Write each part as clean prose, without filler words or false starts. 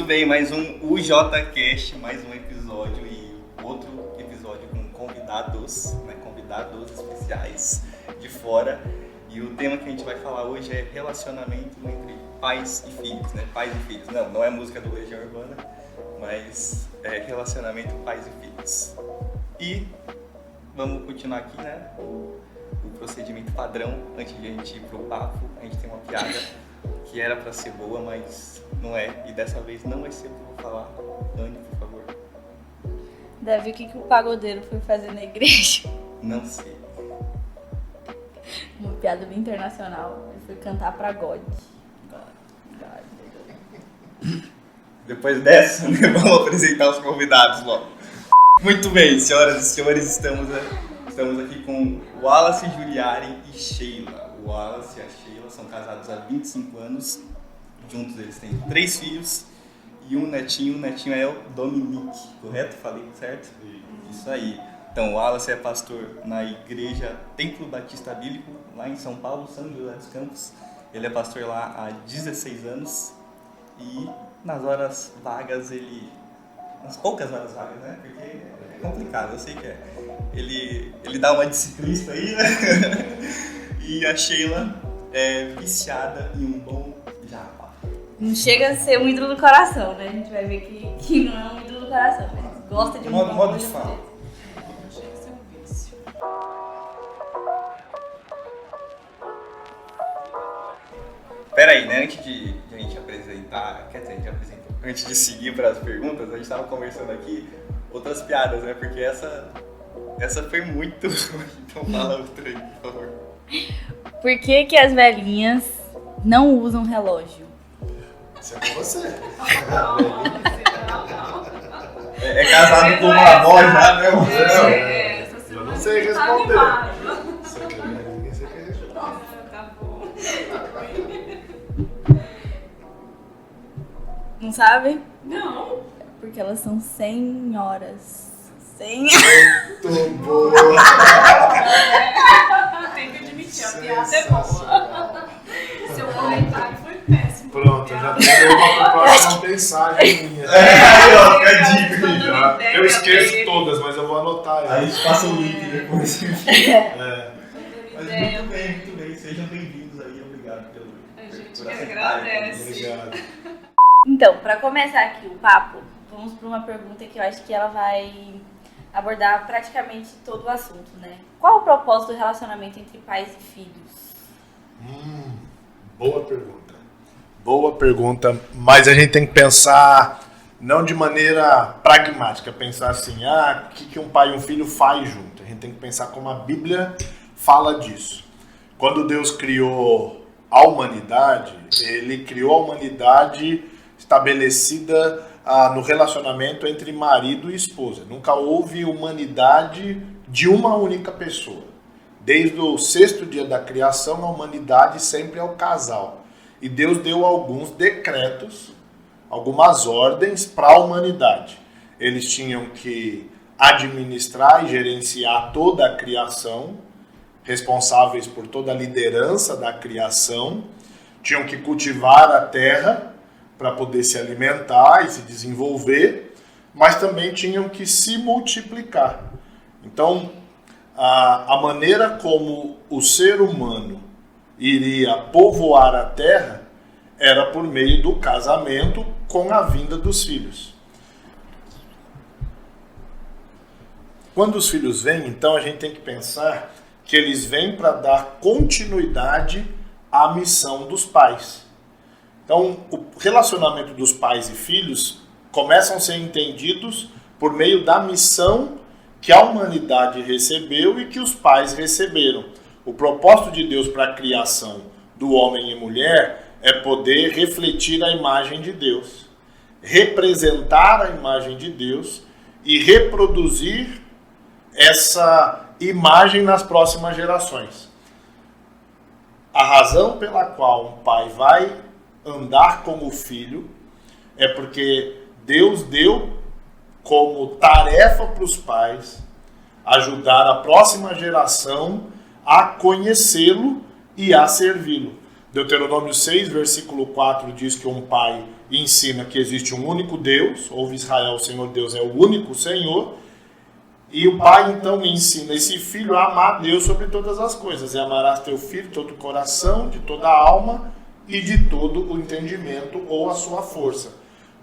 Muito bem, mais um UJCast, mais um episódio e outro episódio com convidados, né, convidados especiais de fora. E o tema que a gente vai falar hoje é relacionamento entre pais e filhos, né? Pais e filhos. Não é música do Legião Urbana, mas é relacionamento pais e filhos. E vamos continuar aqui, né? O procedimento padrão, antes de a gente ir pro papo, a gente tem uma piada que era pra ser boa, mas não é. E dessa vez não vai ser o que eu vou falar. Dani, por favor. Davi, o que o pagodeiro foi fazer na igreja? Não sei. Uma piada bem internacional. Ele foi cantar pra God. Depois dessa, né, vamos apresentar os convidados logo. Muito bem, senhoras e senhores, estamos aqui com Wallace, Juliaren e Sheila. O Wallace e a Sheila são casados há 25 anos. Juntos eles têm 3 filhos e um netinho. O netinho é o Dominique, correto? Falei certo? Isso aí. Então, o Wallace é pastor na igreja Templo Batista Bíblico, lá em São Paulo, São José dos Campos. Ele é pastor lá há 16 anos e nas horas vagas nas poucas horas vagas, né? Porque é complicado, eu sei que é. Ele dá uma de ciclista aí, né? E a Sheila é viciada em um bom japa. Não chega a ser um ídolo do coração, né? A gente vai ver que não é um ídolo do coração, mas gosta de um bom modo de fala. Chega a ser um vício. Peraí, né? Antes de a gente apresentar, antes de seguir para as perguntas, a gente estava conversando aqui outras piadas, né? Porque essa foi muito ruim. Então fala outra aí, por favor. Por que as velhinhas não usam relógio? Isso é com você. É casado com uma avó já, né? Eu não sei responder. Ninguém sei quem responder. Tá bom. Não sabe? Não. Porque elas são senhoras. Muito boa. Tem que admitir, a piada é boa. Seu comentário foi péssimo. Pronto, já tenho uma próxima mensagem minha. Aí, ó, fica a dica aí, já. Eu esqueço todas, mas eu vou anotar Aí a aí. gente passa o link depois. É. Mas muito bem. Sejam bem-vindos aí. Obrigado A gente por que aceitarem. agradece. Obrigado. Então, para começar aqui o papo, vamos para uma pergunta que eu acho que ela vai abordar praticamente todo o assunto, né? Qual o propósito do relacionamento entre pais e filhos? Boa pergunta. Boa pergunta, mas a gente tem que pensar não de maneira pragmática, pensar assim, o que um pai e um filho faz junto. A gente tem que pensar como a Bíblia fala disso. Quando Deus criou a humanidade, Ele criou a humanidade estabelecida no relacionamento entre marido e esposa. Nunca houve humanidade de uma única pessoa. Desde o 6º dia da criação, a humanidade sempre é o casal. E Deus deu alguns decretos, algumas ordens para a humanidade. Eles tinham que administrar e gerenciar toda a criação, responsáveis por toda a liderança da criação, tinham que cultivar a terra para poder se alimentar e se desenvolver, mas também tinham que se multiplicar. Então, a maneira como o ser humano iria povoar a terra era por meio do casamento com a vinda dos filhos. Quando os filhos vêm, então a gente tem que pensar que eles vêm para dar continuidade à missão dos pais. Então, o relacionamento dos pais e filhos começam a ser entendidos por meio da missão que a humanidade recebeu e que os pais receberam. O propósito de Deus para a criação do homem e mulher é poder refletir a imagem de Deus, representar a imagem de Deus e reproduzir essa imagem nas próximas gerações. A razão pela qual um pai vai andar com o filho é porque Deus deu como tarefa para os pais ajudar a próxima geração a conhecê-lo e a servi-lo. Deuteronômio 6, versículo 4 diz que um pai ensina que existe um único Deus, ouve Israel, o Senhor Deus é o único Senhor, e o pai então ensina esse filho a amar Deus sobre todas as coisas, e amarás teu filho de todo o coração, de toda a alma e de todo o entendimento ou a sua força.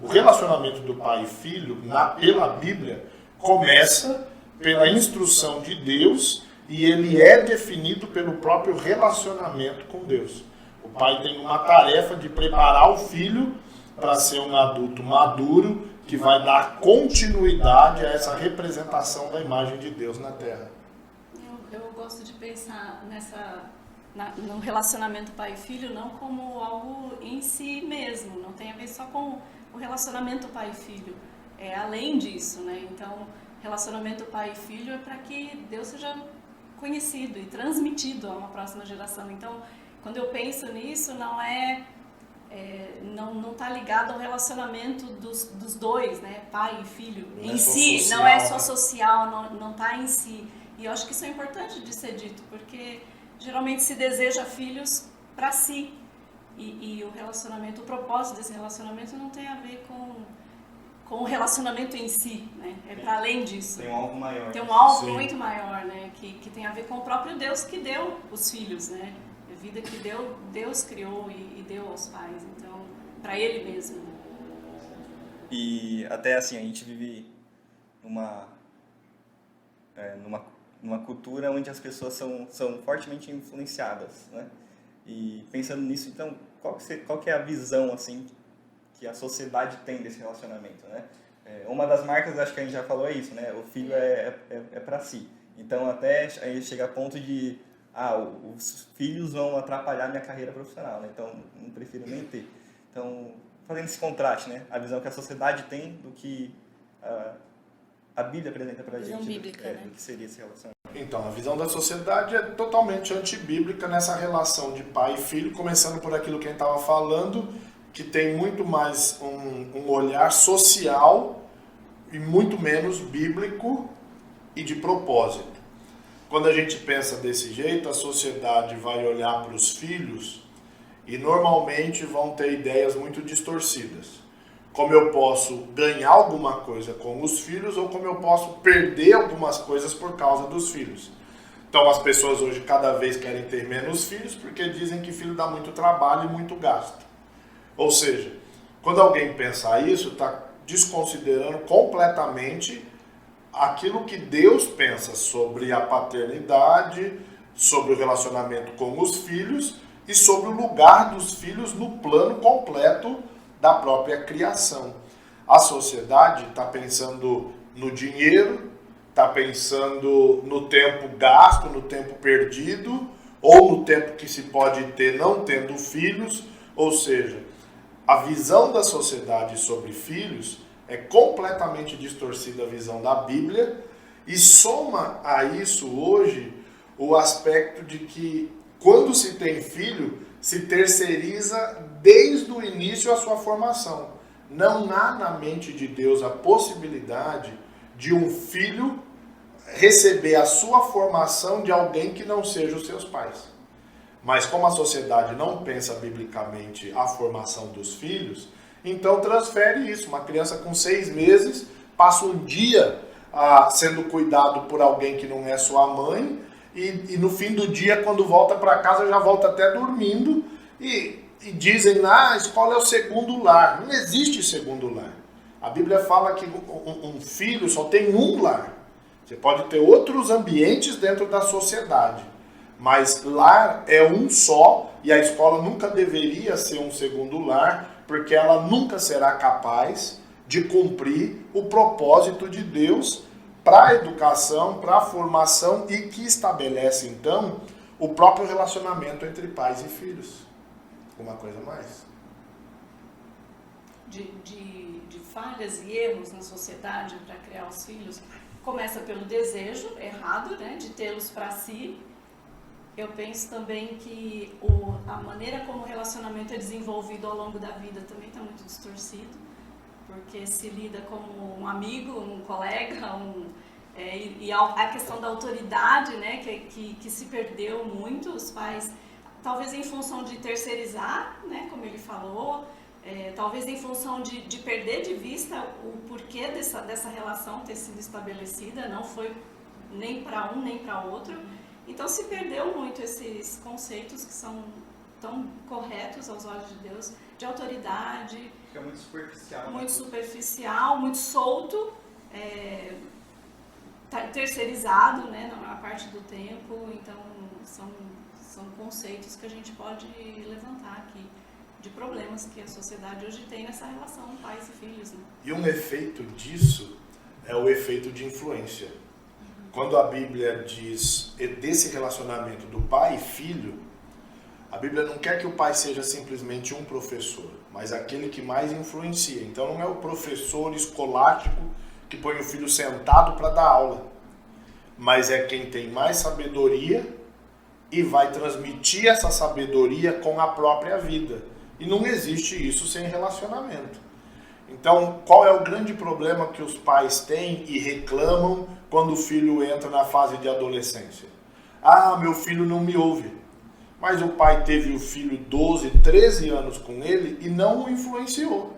O relacionamento do pai e filho, pela Bíblia, começa pela instrução de Deus e ele é definido pelo próprio relacionamento com Deus. O pai tem uma tarefa de preparar o filho para ser um adulto maduro que vai dar continuidade a essa representação da imagem de Deus na Terra. Eu gosto de pensar no relacionamento pai e filho não como algo em si mesmo, não tem a ver só com o relacionamento pai e filho, é além disso, né? Então, relacionamento pai e filho é para que Deus seja conhecido e transmitido a uma próxima geração. Então, quando eu penso nisso, não está ligado ao relacionamento dos dois, né? Pai e filho, em si, não é só social, não está em si. E eu acho que isso é importante de ser dito, porque geralmente se deseja filhos para si. E o relacionamento, o propósito desse relacionamento não tem a ver com o relacionamento em si, né? É para além disso. Tem um algo maior. Tem um algo muito maior, né? Que tem a ver com o próprio Deus que deu os filhos, né? A vida que Deus criou e deu aos pais, então, para Ele mesmo. E até assim, a gente vive numa cultura onde as pessoas são fortemente influenciadas, né? E pensando nisso, então, qual que é a visão, assim, que a sociedade tem desse relacionamento, né? Uma das marcas, acho que a gente já falou, é isso, né? O filho é para si. Então, até aí chega a ponto de, os filhos vão atrapalhar minha carreira profissional, né? Então, não prefiro nem ter. Então, fazendo esse contraste, né? A visão que a sociedade tem do que a Bíblia apresenta pra gente, bíblica, né? do que seria esse relacionamento. Então, a visão da sociedade é totalmente antibíblica nessa relação de pai e filho, começando por aquilo que a gente estava falando, que tem muito mais um olhar social e muito menos bíblico e de propósito. Quando a gente pensa desse jeito, a sociedade vai olhar para os filhos e normalmente vão ter ideias muito distorcidas. Como eu posso ganhar alguma coisa com os filhos ou como eu posso perder algumas coisas por causa dos filhos. Então as pessoas hoje cada vez querem ter menos filhos porque dizem que filho dá muito trabalho e muito gasto. Ou seja, quando alguém pensa isso, está desconsiderando completamente aquilo que Deus pensa sobre a paternidade, sobre o relacionamento com os filhos e sobre o lugar dos filhos no plano completo da própria criação. A sociedade está pensando no dinheiro, está pensando no tempo gasto, no tempo perdido, ou no tempo que se pode ter não tendo filhos, ou seja, a visão da sociedade sobre filhos é completamente distorcida a visão da Bíblia e soma a isso hoje o aspecto de que quando se tem filho, se terceiriza desde o início a sua formação. Não há na mente de Deus a possibilidade de um filho receber a sua formação de alguém que não seja os seus pais. Mas como a sociedade não pensa biblicamente a formação dos filhos, então transfere isso. Uma criança com 6 meses passa um dia sendo cuidado por alguém que não é sua mãe e no fim do dia, quando volta para casa, já volta até dormindo e dizem, a escola é o segundo lar. Não existe segundo lar. A Bíblia fala que um filho só tem um lar. Você pode ter outros ambientes dentro da sociedade, mas lar é um só e a escola nunca deveria ser um segundo lar, porque ela nunca será capaz de cumprir o propósito de Deus para a educação, para a formação e que estabelece, então, o próprio relacionamento entre pais e filhos. Uma coisa mais. De falhas e erros na sociedade para criar os filhos, começa pelo desejo errado, né, de tê-los para si. Eu penso também que a maneira como o relacionamento é desenvolvido ao longo da vida também está muito distorcido, porque se lida como um amigo, um colega, e a questão da autoridade, né, que se perdeu muito, os pais, talvez em função de terceirizar, né, como ele falou, talvez em função de perder de vista o porquê dessa relação ter sido estabelecida, não foi nem para um nem para outro. Então se perdeu muito esses conceitos que são tão corretos aos olhos de Deus, de autoridade. Fica muito superficial. Muito superficial, muito solto, terceirizado, né, na maior parte do tempo. Então são conceitos que a gente pode levantar aqui, de problemas que a sociedade hoje tem nessa relação pais e filhos. Né? E um efeito disso é o efeito de influência. Quando a Bíblia diz desse relacionamento do pai e filho, a Bíblia não quer que o pai seja simplesmente um professor, mas aquele que mais influencia. Então não é o professor escolástico que põe o filho sentado para dar aula, mas é quem tem mais sabedoria e vai transmitir essa sabedoria com a própria vida. E não existe isso sem relacionamento. Então, qual é o grande problema que os pais têm e reclamam quando o filho entra na fase de adolescência? Ah, meu filho não me ouve. Mas o pai teve o filho 12, 13 anos com ele e não o influenciou.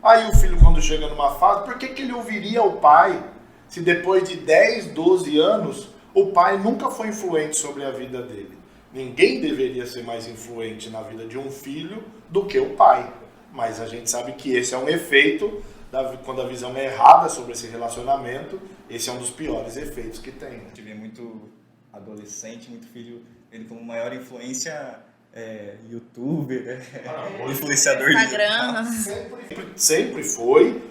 Aí o filho, quando chega numa fase, por que ele ouviria o pai se depois de 10, 12 anos o pai nunca foi influente sobre a vida dele? Ninguém deveria ser mais influente na vida de um filho do que o pai. Mas a gente sabe que esse é um efeito, quando a visão é errada sobre esse relacionamento, esse é um dos piores efeitos que tem. A gente vê muito adolescente, muito filho, ele como maior influência, youtuber, influenciador Instagram. digital. Sempre foi,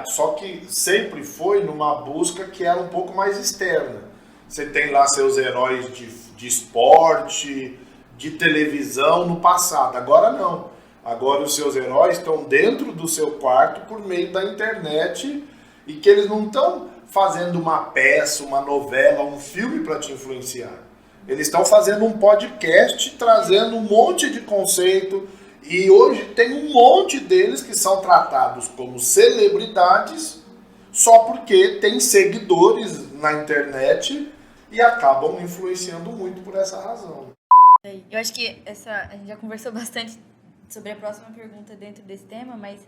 só que sempre foi numa busca que era um pouco mais externa. Você tem lá seus heróis de esporte, de televisão no passado. Agora não. Agora os seus heróis estão dentro do seu quarto por meio da internet e que eles não estão fazendo uma peça, uma novela, um filme para te influenciar. Eles estão fazendo um podcast, trazendo um monte de conceito e hoje tem um monte deles que são tratados como celebridades só porque tem seguidores na internet e acabam influenciando muito por essa razão. Eu acho que a gente já conversou bastante sobre a próxima pergunta dentro desse tema, mas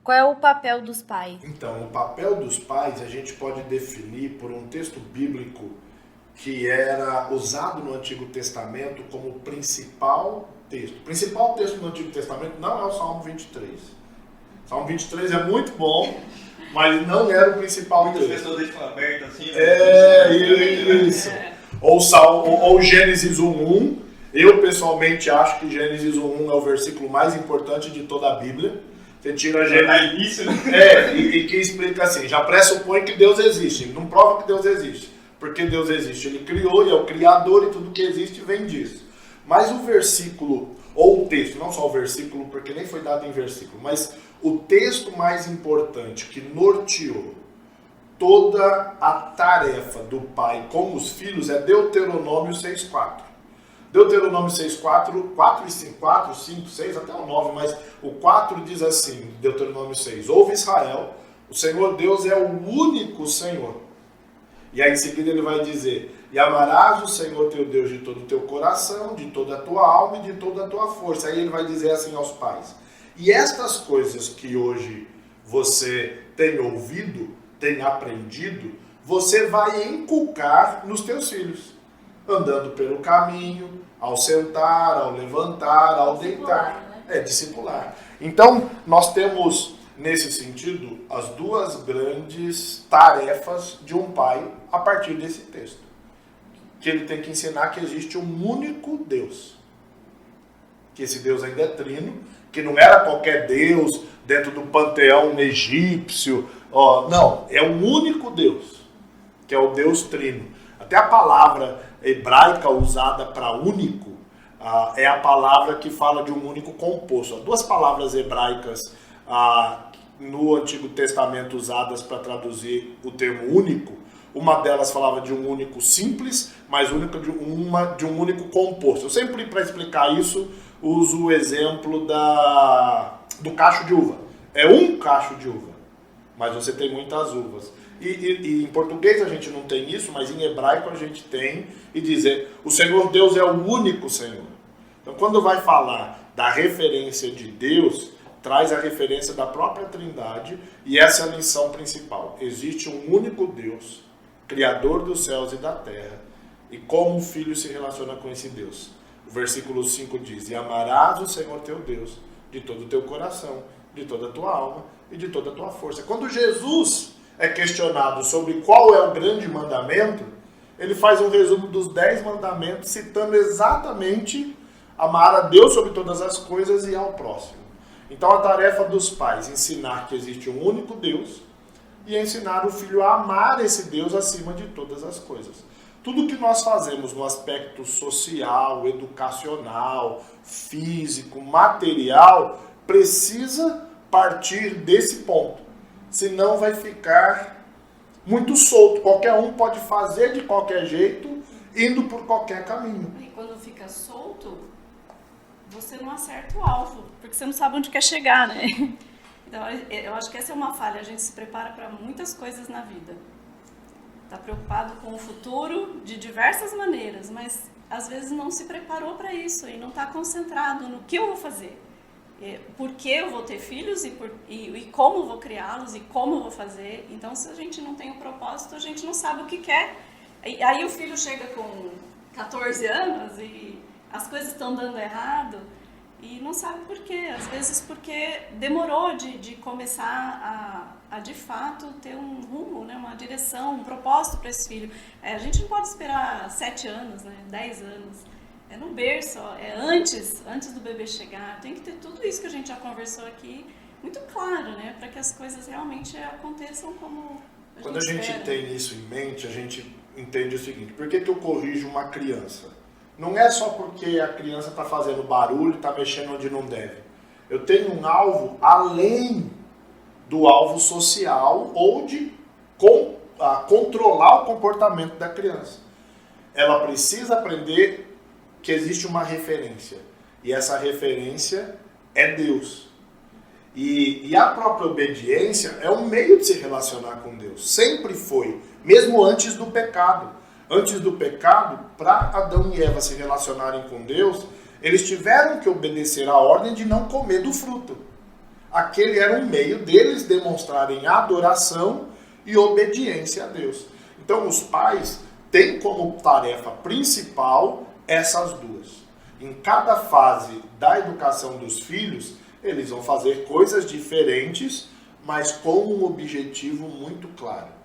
qual é o papel dos pais? Então, o papel dos pais a gente pode definir por um texto bíblico que era usado no Antigo Testamento como principal texto. O principal texto do Antigo Testamento não é o Salmo 23. O Salmo 23 é muito bom, mas não era o principal Muitas texto. pessoas deixam aberto assim. Isso. Ou Gênesis 1:1. Eu, pessoalmente, acho que Gênesis 1:1 é o versículo mais importante de toda a Bíblia. Você tira Gênesis... início, né? E que explica assim, já pressupõe que Deus existe. Não prova que Deus existe. Porque Deus existe. Ele criou, e é o Criador, e tudo que existe vem disso. Mas o versículo, ou o texto, não só o versículo, porque nem foi dado em versículo, mas o texto mais importante que norteou toda a tarefa do pai com os filhos é Deuteronômio 6:4. Deuteronômio 6:4, 4, 5, 6, até o 9, mas o 4 diz assim, Deuteronômio 6, ouve Israel, o Senhor Deus é o único Senhor. E aí em seguida ele vai dizer, e amarás o Senhor teu Deus de todo o teu coração, de toda a tua alma e de toda a tua força. Aí ele vai dizer assim aos pais, e estas coisas que hoje você tem ouvido, tem aprendido, você vai inculcar nos teus filhos, andando pelo caminho, ao sentar, ao levantar, ao deitar. Discipular. Então, nós temos, nesse sentido, as duas grandes tarefas de um pai a partir desse texto. Que ele tem que ensinar que existe um único Deus. Que esse Deus ainda é trino, que não era qualquer Deus dentro do panteão egípcio. Não, é um único Deus, que é o Deus trino. Até a palavra hebraica usada para único é a palavra que fala de um único composto. Há duas palavras hebraicas no Antigo Testamento usadas para traduzir o termo único. Uma delas falava de um único simples, mas de um único composto. Eu sempre, para explicar isso, uso o exemplo do cacho de uva. É um cacho de uva, mas você tem muitas uvas. E em português a gente não tem isso, mas em hebraico a gente tem, e dizer, o Senhor Deus é o único Senhor. Então quando vai falar da referência de Deus, traz a referência da própria Trindade, e essa é a lição principal. Existe um único Deus, Criador dos céus e da terra, e como o Filho se relaciona com esse Deus. O versículo 5 diz: e amarás o Senhor teu Deus de todo o teu coração, de toda a tua alma e de toda a tua força. Quando Jesus é questionado sobre qual é o grande mandamento, ele faz um resumo dos 10 mandamentos, citando exatamente amar a Deus sobre todas as coisas e ao próximo. Então a tarefa dos pais é ensinar que existe um único Deus e ensinar o filho a amar esse Deus acima de todas as coisas. Tudo que nós fazemos no aspecto social, educacional, físico, material, precisa partir desse ponto. Senão vai ficar muito solto. Qualquer um pode fazer de qualquer jeito, indo por qualquer caminho. E quando fica solto, você não acerta o alvo, porque você não sabe onde quer chegar, né? Então, eu acho que essa é uma falha. A gente se prepara para muitas coisas na vida. Está preocupado com o futuro de diversas maneiras, mas às vezes não se preparou para isso e não está concentrado no que eu vou fazer. Por que eu vou ter filhos e como eu vou criá-los e como eu vou fazer. Então, se a gente não tem um propósito, a gente não sabe o que quer. E aí o filho chega com 14 anos e as coisas estão dando errado e não sabe por quê. Às vezes porque demorou de começar a de fato ter um rumo, né? Uma direção, um propósito para esse filho. A gente não pode esperar 7 anos, né? 10 anos. É no berço, é antes do bebê chegar. Tem que ter tudo isso que a gente já conversou aqui muito claro, né? Para que as coisas realmente aconteçam como Quando a gente tem isso em mente, a gente entende o seguinte: por que eu corrijo uma criança? Não é só porque a criança está fazendo barulho, está mexendo onde não deve. Eu tenho um alvo além do alvo social ou de controlar o comportamento da criança. Ela precisa aprender que existe uma referência. E essa referência é Deus. E a própria obediência é um meio de se relacionar com Deus. Sempre foi. Mesmo antes do pecado. Antes do pecado, para Adão e Eva se relacionarem com Deus, eles tiveram que obedecer a ordem de não comer do fruto. Aquele era um meio deles demonstrarem adoração e obediência a Deus. Então os pais têm como tarefa principal essas duas. Em cada fase da educação dos filhos, eles vão fazer coisas diferentes, mas com um objetivo muito claro.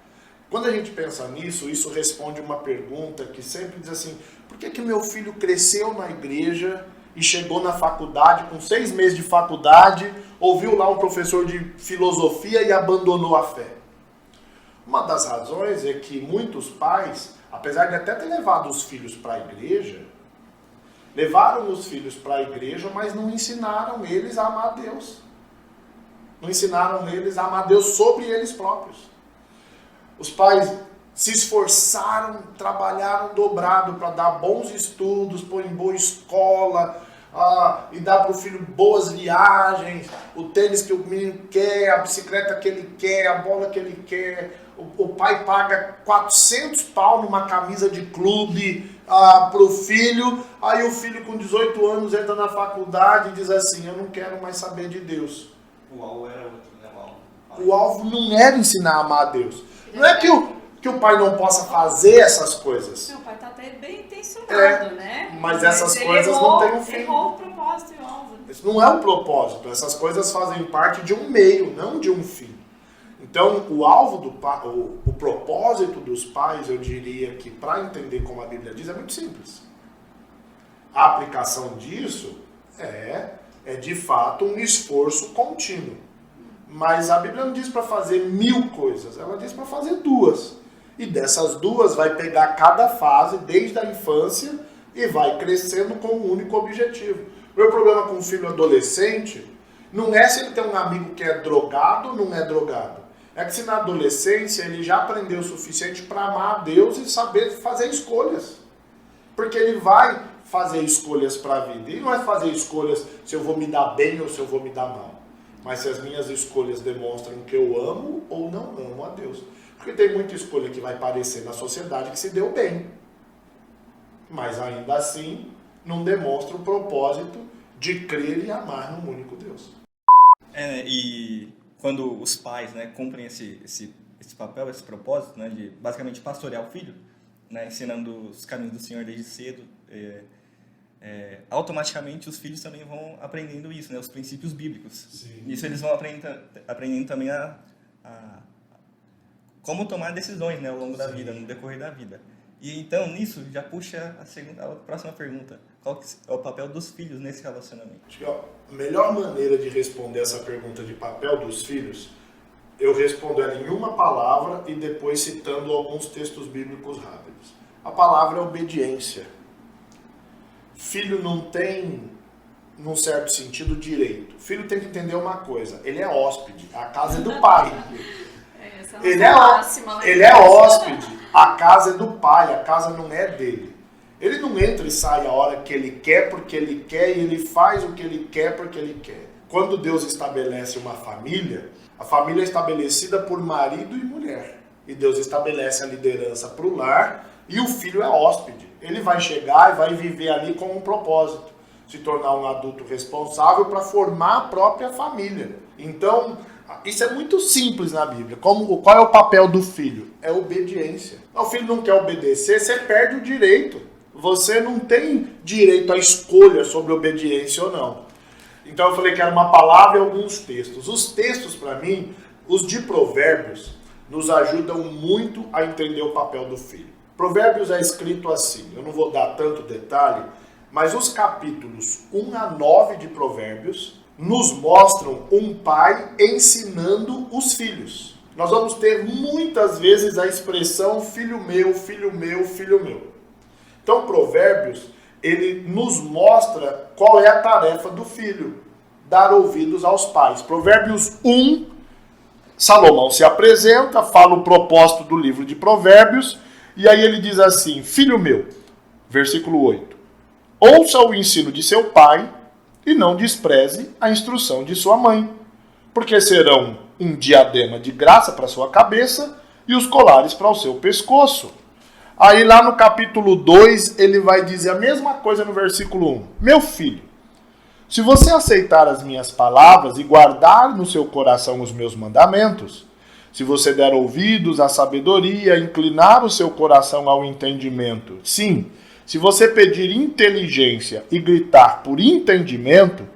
Quando a gente pensa nisso, isso responde uma pergunta que sempre diz assim: por que meu filho cresceu na igreja e chegou na faculdade, com 6 meses de faculdade, ouviu lá um professor de filosofia e abandonou a fé? Uma das razões é que muitos pais, apesar de até ter levado os filhos para a igreja, levaram os filhos para a igreja, mas não ensinaram eles a amar Deus. Não ensinaram eles a amar Deus sobre eles próprios. Os pais se esforçaram, trabalharam dobrado para dar bons estudos, pôr em boa escola, e dar para o filho boas viagens, o tênis que o menino quer, a bicicleta que ele quer, a bola que ele quer. O pai paga 400 pau numa camisa de clube para o filho, aí o filho com 18 anos entra na faculdade e diz assim: eu não quero mais saber de Deus. O alvo era outro, né? O alvo não era ensinar a amar a Deus. Não é que o pai não possa fazer essas coisas. Meu pai está até bem intencionado, né? Mas essas coisas não têm um fim. Errou o propósito e o alvo. Isso não é um propósito. Essas coisas fazem parte de um meio, não de um fim. Então, o alvo o propósito dos pais, eu diria que, para entender como a Bíblia diz, é muito simples. A aplicação disso é de fato um esforço contínuo. Mas a Bíblia não diz para fazer 1000 coisas, ela diz para fazer 2. E dessas 2 vai pegar cada fase, desde a infância, e vai crescendo com um único objetivo. O meu problema com o filho adolescente não é se ele tem um amigo que é drogado ou não é drogado. É que se na adolescência ele já aprendeu o suficiente para amar a Deus e saber fazer escolhas. Porque ele vai fazer escolhas para a vida. Ele não vai fazer escolhas se eu vou me dar bem ou se eu vou me dar mal. Mas se as minhas escolhas demonstram que eu amo ou não amo a Deus. Porque tem muita escolha que vai parecer na sociedade que se deu bem. Mas ainda assim não demonstra o propósito de crer e amar num único Deus. E quando os pais, né, cumprem esse papel, esse propósito, né, de basicamente pastorear o filho, né, ensinando os caminhos do Senhor desde cedo, automaticamente os filhos também vão aprendendo isso, né, os princípios bíblicos. Sim. Nisso eles vão aprendendo também a como tomar decisões, né, ao longo da vida, no decorrer da vida. E então, nisso, já puxa a próxima pergunta. Qual que é o papel dos filhos nesse relacionamento? Acho que a melhor maneira de responder essa pergunta de papel dos filhos, eu respondo ela em uma palavra e depois citando alguns textos bíblicos rápidos. A palavra é obediência. Filho não tem, num certo sentido, direito. Filho tem que entender uma coisa, ele é hóspede, a casa é do pai. Ele é hóspede, a casa é do pai, a casa não é dele. Ele não entra e sai a hora que ele quer, porque ele quer, e ele faz o que ele quer porque ele quer. Quando Deus estabelece uma família, a família é estabelecida por marido e mulher. E Deus estabelece a liderança para o lar, e o filho é hóspede. Ele vai chegar e vai viver ali com um propósito. Se tornar um adulto responsável para formar a própria família. Então, isso é muito simples na Bíblia. Qual é o papel do filho? É obediência. O filho não quer obedecer, você perde o direito. Você não tem direito à escolha sobre obediência ou não. Então eu falei que era uma palavra e alguns textos. Os textos, para mim, os de Provérbios, nos ajudam muito a entender o papel do filho. Provérbios é escrito assim, eu não vou dar tanto detalhe, mas os capítulos 1 a 9 de Provérbios nos mostram um pai ensinando os filhos. Nós vamos ter muitas vezes a expressão filho meu, filho meu, filho meu. Então, Provérbios, ele nos mostra qual é a tarefa do filho, dar ouvidos aos pais. Provérbios 1, Salomão se apresenta, fala o propósito do livro de Provérbios, e aí ele diz assim, filho meu, versículo 8, ouça o ensino de seu pai e não despreze a instrução de sua mãe, porque serão um diadema de graça para sua cabeça e os colares para o seu pescoço. Aí lá no capítulo 2, ele vai dizer a mesma coisa no versículo 1. Meu filho, se você aceitar as minhas palavras e guardar no seu coração os meus mandamentos, se você der ouvidos à sabedoria, inclinar o seu coração ao entendimento, sim, se você pedir inteligência e gritar por entendimento,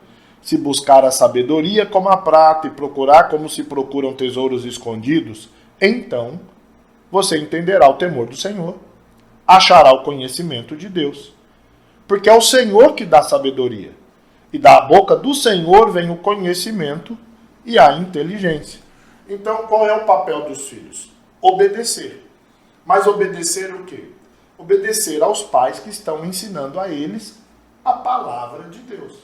se buscar a sabedoria como a prata e procurar como se procuram tesouros escondidos, então você entenderá o temor do Senhor. Achará o conhecimento de Deus. Porque é o Senhor que dá sabedoria. E da boca do Senhor vem o conhecimento e a inteligência. Então, qual é o papel dos filhos? Obedecer. Mas obedecer o quê? Obedecer aos pais que estão ensinando a eles a palavra de Deus.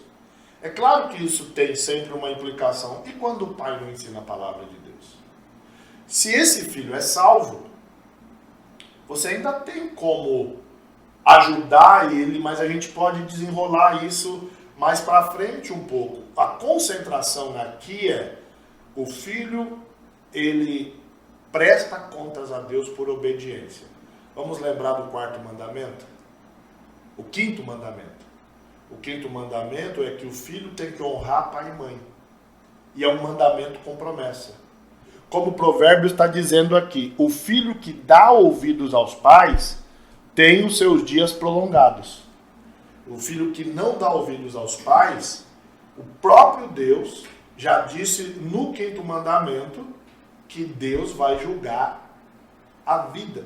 É claro que isso tem sempre uma implicação. E quando o pai não ensina a palavra de Deus? Se esse filho é salvo, você ainda tem como ajudar ele, mas a gente pode desenrolar isso mais para frente um pouco. A concentração aqui é o filho, ele presta contas a Deus por obediência. Vamos lembrar do quarto mandamento? O quinto mandamento. O quinto mandamento é que o filho tem que honrar pai e mãe. E é um mandamento com promessa. Como o Provérbios está dizendo aqui, o filho que dá ouvidos aos pais tem os seus dias prolongados. O filho que não dá ouvidos aos pais, o próprio Deus já disse no quinto mandamento que Deus vai julgar a vida.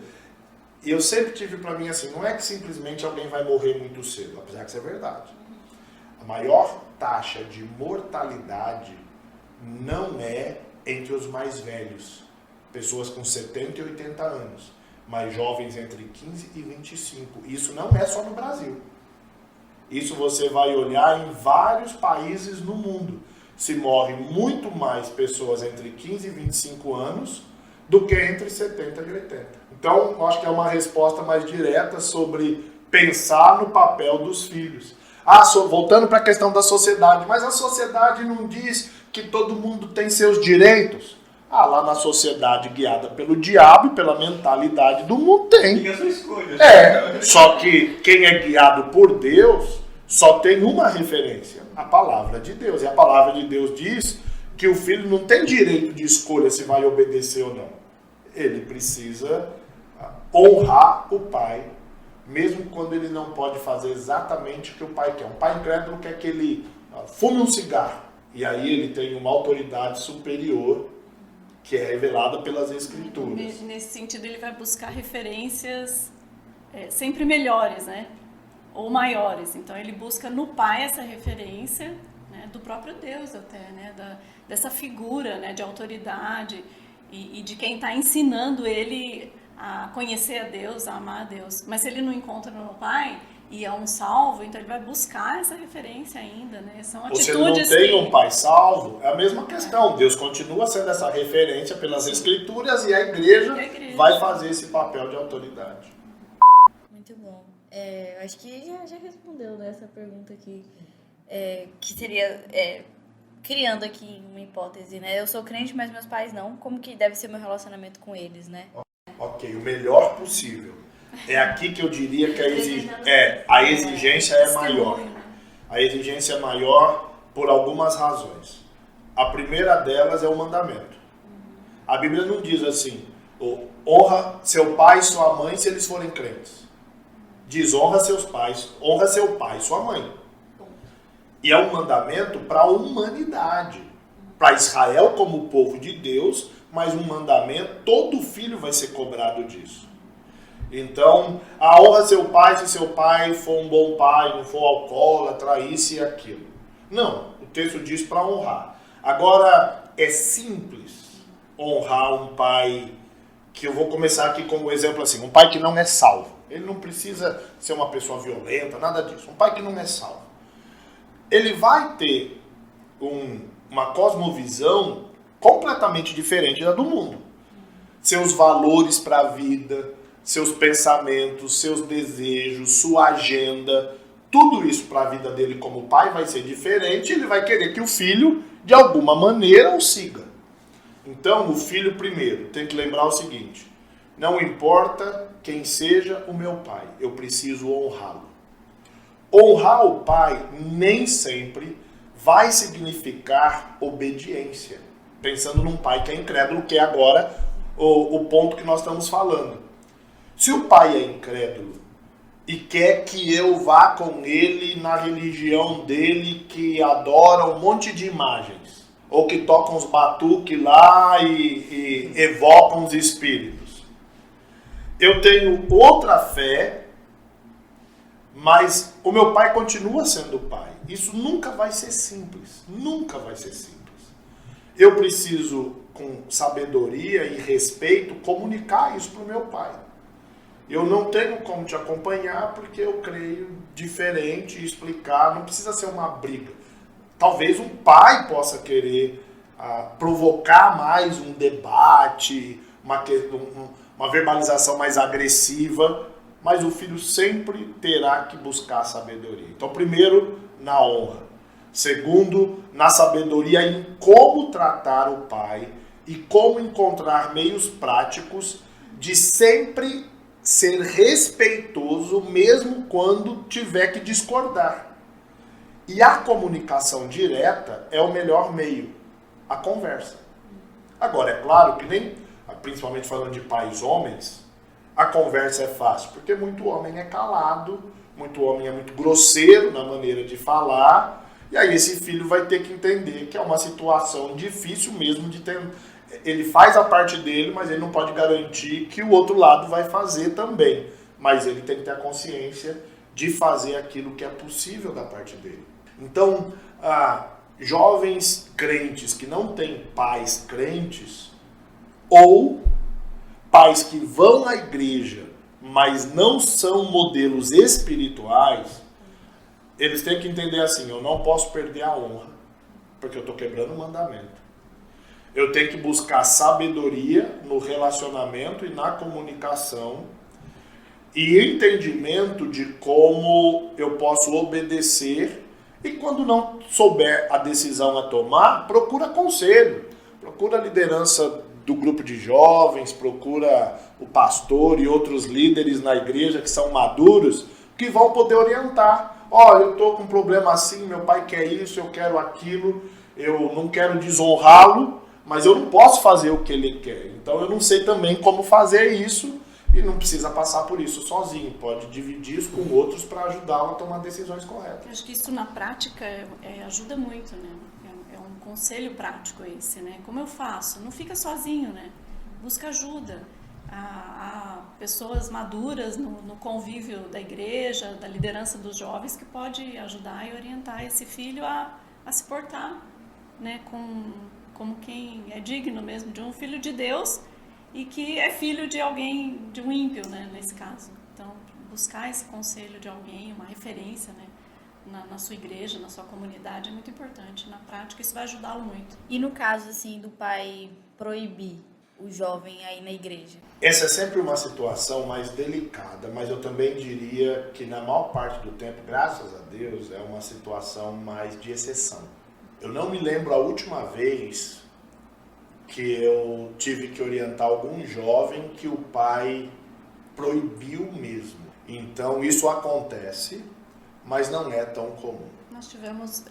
E eu sempre tive para mim assim, não é que simplesmente alguém vai morrer muito cedo, apesar que isso é verdade. A maior taxa de mortalidade não é entre os mais velhos, pessoas com 70 e 80 anos, mas jovens entre 15 e 25. Isso não é só no Brasil. Isso você vai olhar em vários países no mundo. Se morre muito mais pessoas entre 15 e 25 anos do que entre 70 e 80. Então, eu acho que é uma resposta mais direta sobre pensar no papel dos filhos. Voltando para a questão da sociedade, mas a sociedade não diz que todo mundo tem seus direitos. Lá na sociedade guiada pelo diabo e pela mentalidade do mundo tem. Fica a sua escolha. Só que quem é guiado por Deus só tem uma referência, a palavra de Deus. E a palavra de Deus diz que o filho não tem direito de escolha se vai obedecer ou não. Ele precisa honrar o pai, mesmo quando ele não pode fazer exatamente o que o pai quer. Um pai incrédulo quer que ele fume um cigarro, e aí ele tem uma autoridade superior que é revelada pelas Escrituras. Nesse sentido, ele vai buscar referências sempre melhores, né? Ou maiores. Então, ele busca no pai essa referência, né, do próprio Deus até, né? Dessa figura, né, de autoridade e de quem está ensinando ele a conhecer a Deus, a amar a Deus. Mas se ele não encontra no pai e é um salvo, então ele vai buscar essa referência ainda, né? São atitudes. Se ele não tem um pai salvo, é a mesma questão. Deus continua sendo essa referência pelas Escrituras e a igreja vai fazer esse papel de autoridade. Muito bom. Acho que já respondeu, né, essa pergunta aqui. Que seria, criando aqui uma hipótese, né? Eu sou crente, mas meus pais não. Como que deve ser meu relacionamento com eles, né? Ok, o melhor possível. É aqui que eu diria que a exigência é maior. A exigência é maior por algumas razões. A primeira delas é o mandamento. A Bíblia não diz assim, honra seu pai e sua mãe se eles forem crentes. Diz, honra seus pais, honra seu pai e sua mãe. E é um mandamento para a humanidade. Para Israel como povo de Deus, mas um mandamento, todo filho vai ser cobrado disso. Então, honra seu pai se seu pai for um bom pai, não for alcoólatra, isso e aquilo. Não, o texto diz para honrar. Agora, é simples honrar um pai, que eu vou começar aqui com um exemplo assim, um pai que não é salvo. Ele não precisa ser uma pessoa violenta, nada disso. Um pai que não é salvo. Ele vai ter uma cosmovisão completamente diferente da do mundo. Seus valores para a vida, seus pensamentos, seus desejos, sua agenda, tudo isso para a vida dele como pai vai ser diferente. Ele vai querer que o filho, de alguma maneira, o siga. Então, o filho primeiro tem que lembrar o seguinte, não importa quem seja o meu pai, eu preciso honrá-lo. Honrar o pai nem sempre vai significar obediência. Pensando num pai que é incrédulo, que é agora o ponto que nós estamos falando. Se o pai é incrédulo e quer que eu vá com ele na religião dele, que adora um monte de imagens, ou que tocam os batuques lá e evocam os espíritos, eu tenho outra fé, mas o meu pai continua sendo pai. Isso nunca vai ser simples. Nunca vai ser simples. Eu preciso, com sabedoria e respeito, comunicar isso para o meu pai. Eu não tenho como te acompanhar porque eu creio diferente e explicar. Não precisa ser uma briga. Talvez um pai possa querer provocar mais um debate, uma verbalização mais agressiva, mas o filho sempre terá que buscar sabedoria. Então, primeiro, na honra. Segundo, na sabedoria em como tratar o pai e como encontrar meios práticos de sempre ser respeitoso, mesmo quando tiver que discordar. E a comunicação direta é o melhor meio, a conversa. Agora, é claro que nem, principalmente falando de pais homens, a conversa é fácil, porque muito homem é calado, muito homem é muito grosseiro na maneira de falar, e aí esse filho vai ter que entender que é uma situação difícil mesmo de ter. Ele faz a parte dele, mas ele não pode garantir que o outro lado vai fazer também. Mas ele tem que ter a consciência de fazer aquilo que é possível da parte dele. Então, jovens crentes que não têm pais crentes, ou pais que vão à igreja, mas não são modelos espirituais, eles têm que entender assim, eu não posso perder a honra, porque eu estou quebrando o mandamento. Eu tenho que buscar sabedoria no relacionamento e na comunicação e entendimento de como eu posso obedecer, e quando não souber a decisão a tomar, procura conselho, procura a liderança do grupo de jovens, procura o pastor e outros líderes na igreja que são maduros, que vão poder orientar. Olha, eu estou com um problema assim, meu pai quer isso, eu quero aquilo. eu não quero desonrá-lo, mas eu não posso fazer o que ele quer. Então eu não sei também como fazer isso e não precisa passar por isso sozinho. Pode dividir isso com outros para ajudá-lo a tomar decisões corretas. Eu acho que isso na prática ajuda muito, né? É um conselho prático esse, né? Como eu faço? Não fica sozinho, né? Busca ajuda. Há pessoas maduras no convívio da igreja, da liderança dos jovens, que pode ajudar e orientar esse filho a se portar, né, como quem é digno mesmo de um filho de Deus e que é filho de alguém, de um ímpio, né, nesse caso. Então, buscar esse conselho de alguém, uma referência, né, na sua igreja, na sua comunidade, é muito importante. Na prática, isso vai ajudá-lo muito. E no caso, assim, do pai proibir o jovem aí na igreja? Essa é sempre uma situação mais delicada, mas eu também diria que na maior parte do tempo, graças a Deus, é uma situação mais de exceção. Eu não me lembro a última vez que eu tive que orientar algum jovem que o pai proibiu mesmo. Então isso acontece, mas não é tão comum. Nós tivemos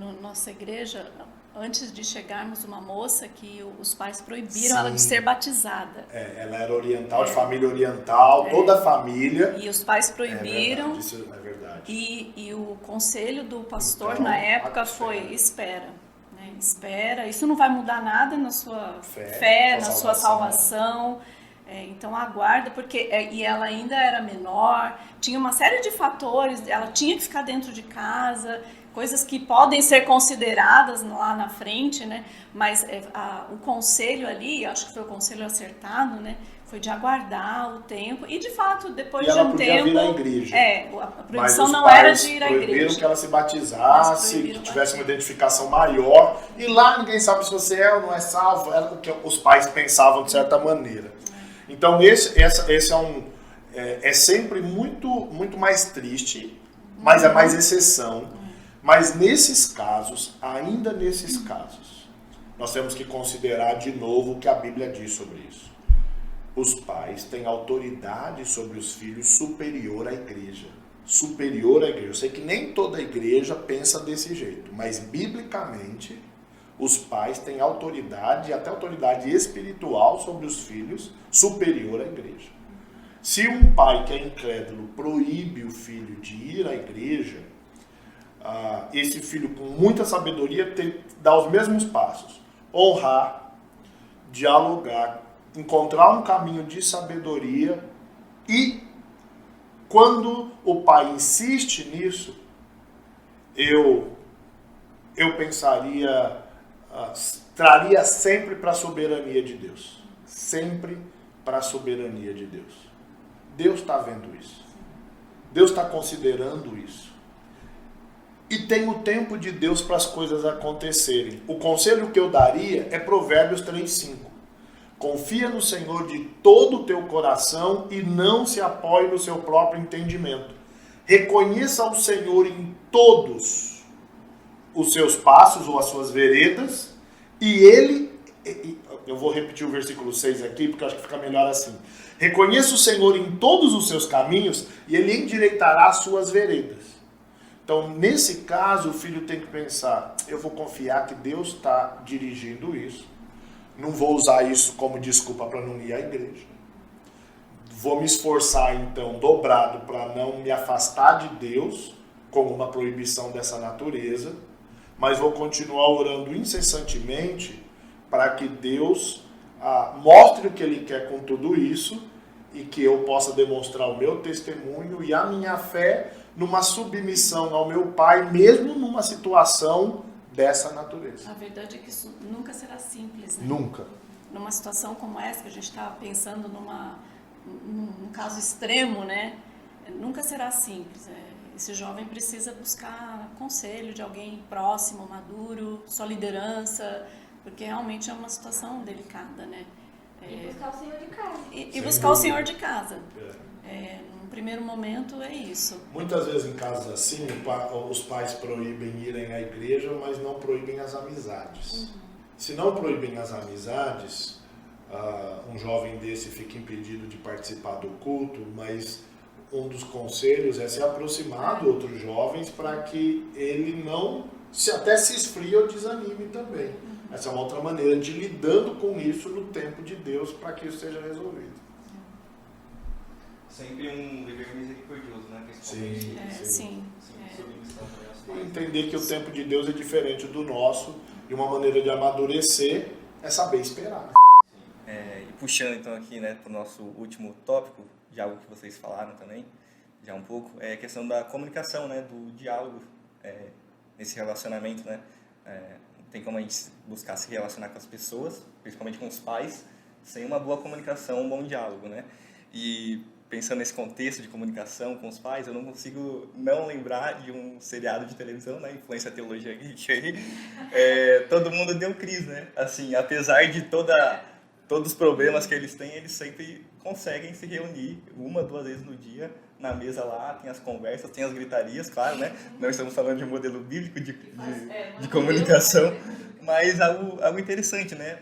na nossa igreja, antes de chegarmos, uma moça que os pais proibiram ela de ser batizada. Ela era oriental, de família oriental, toda a família. E os pais proibiram. Isso é verdade. E o conselho do pastor Então, na época foi: espera. Né? Espera, isso não vai mudar nada na sua fé, na sua salvação. Então aguarda, porque e ela ainda era menor, tinha uma série de fatores, ela tinha que ficar dentro de casa, coisas que podem ser consideradas lá na frente, né? Mas o conselho ali, acho que foi o conselho acertado, né? Foi de aguardar o tempo e, de fato, depois de um tempo... vir à igreja. A proibição não era de ir à igreja. Proibiram que ela se batizasse, que tivesse uma identificação maior. E lá ninguém sabe se você é ou não é salvo. Era o que os pais pensavam de certa maneira. Então, esse é sempre muito, muito mais triste, mas é mais exceção. Mas nesses casos, ainda nesses casos, nós temos que considerar de novo o que a Bíblia diz sobre isso. Os pais têm autoridade sobre os filhos superior à igreja. Superior à igreja. Eu sei que nem toda igreja pensa desse jeito, mas biblicamente os pais têm autoridade, até autoridade espiritual sobre os filhos, superior à igreja. Se um pai que é incrédulo proíbe o filho de ir à igreja, esse filho com muita sabedoria dá os mesmos passos. Honrar, dialogar, encontrar um caminho de sabedoria e, quando o pai insiste nisso, eu pensaria, traria sempre para a soberania de Deus. Sempre para a soberania de Deus. Deus está vendo isso. Deus está considerando isso. E tem o tempo de Deus para as coisas acontecerem. O conselho que eu daria é Provérbios 3:5. Confia no Senhor de todo o teu coração e não se apoie no seu próprio entendimento. Reconheça o Senhor em todos os seus passos ou as suas veredas, e Ele... Eu vou repetir o versículo 6 aqui, porque eu acho que fica melhor assim. Reconheça o Senhor em todos os seus caminhos, e Ele endireitará as suas veredas. Então, nesse caso, o filho tem que pensar, eu vou confiar que Deus está dirigindo isso. Não vou usar isso como desculpa para não ir à igreja. Vou me esforçar, então, dobrado para não me afastar de Deus, com uma proibição dessa natureza, mas vou continuar orando incessantemente para que Deus mostre o que Ele quer com tudo isso e que eu possa demonstrar o meu testemunho e a minha fé numa submissão ao meu pai, mesmo numa situação dessa natureza. A verdade é que isso nunca será simples, né? Nunca. Numa situação como essa, que a gente está pensando num caso extremo, né? Nunca será simples. Esse jovem precisa buscar conselho de alguém próximo, maduro, sua liderança, porque realmente é uma situação delicada, né? E buscar o Senhor de casa. E buscar o Senhor de casa. Num primeiro momento é isso. Muitas vezes em casos assim, os pais proíbem irem à igreja, mas não proíbem as amizades. Se não proíbem as amizades, um jovem desse fica impedido de participar do culto, mas um dos conselhos é se aproximar de outros jovens para que ele não até se esfria ou desanime também. Essa é uma outra maneira de lidando com isso no tempo de Deus para que isso seja resolvido. Sempre um dever misericordioso, né? Principalmente. Sim. Submissão também aos E pais. entender que o tempo de Deus é diferente do nosso, e uma maneira de amadurecer é saber esperar. E puxando então aqui, né, para o nosso último tópico, de algo que vocês falaram também, já um pouco, é a questão da comunicação, né, do diálogo nesse relacionamento, né. Não tem como a gente buscar se relacionar com as pessoas, principalmente com os pais, sem uma boa comunicação, um bom diálogo, né. E pensando nesse contexto de comunicação com os pais, eu não consigo não lembrar de um seriado de televisão, né, Influência Teologia Geek aí, Todo Mundo Deu Cris, né, assim, apesar de todos os problemas que eles têm, eles sempre conseguem se reunir 1, 2 vezes no dia, na mesa lá, tem as conversas, tem as gritarias, claro, né, não estamos falando de um modelo bíblico de comunicação, mas algo interessante, né,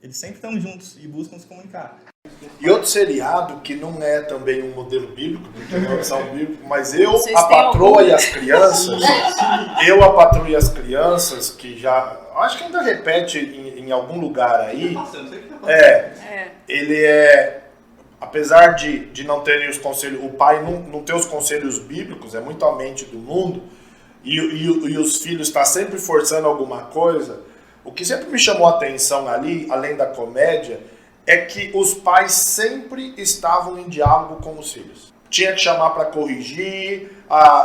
eles sempre estão juntos e buscam se comunicar. E outro seriado que não é também um modelo bíblico, porque não é opção bíblico, mas Eu, Vocês a têm Patroa algum? e as Crianças, Eu, a Patroa e as Crianças, que já, acho que ainda repete em algum lugar aí, ele apesar de não terem os conselhos, o pai não ter os conselhos bíblicos, é muito a mente do mundo, e os filhos estão sempre forçando alguma coisa, o que sempre me chamou a atenção ali, além da comédia, é que os pais sempre estavam em diálogo com os filhos. Tinha que chamar para corrigir,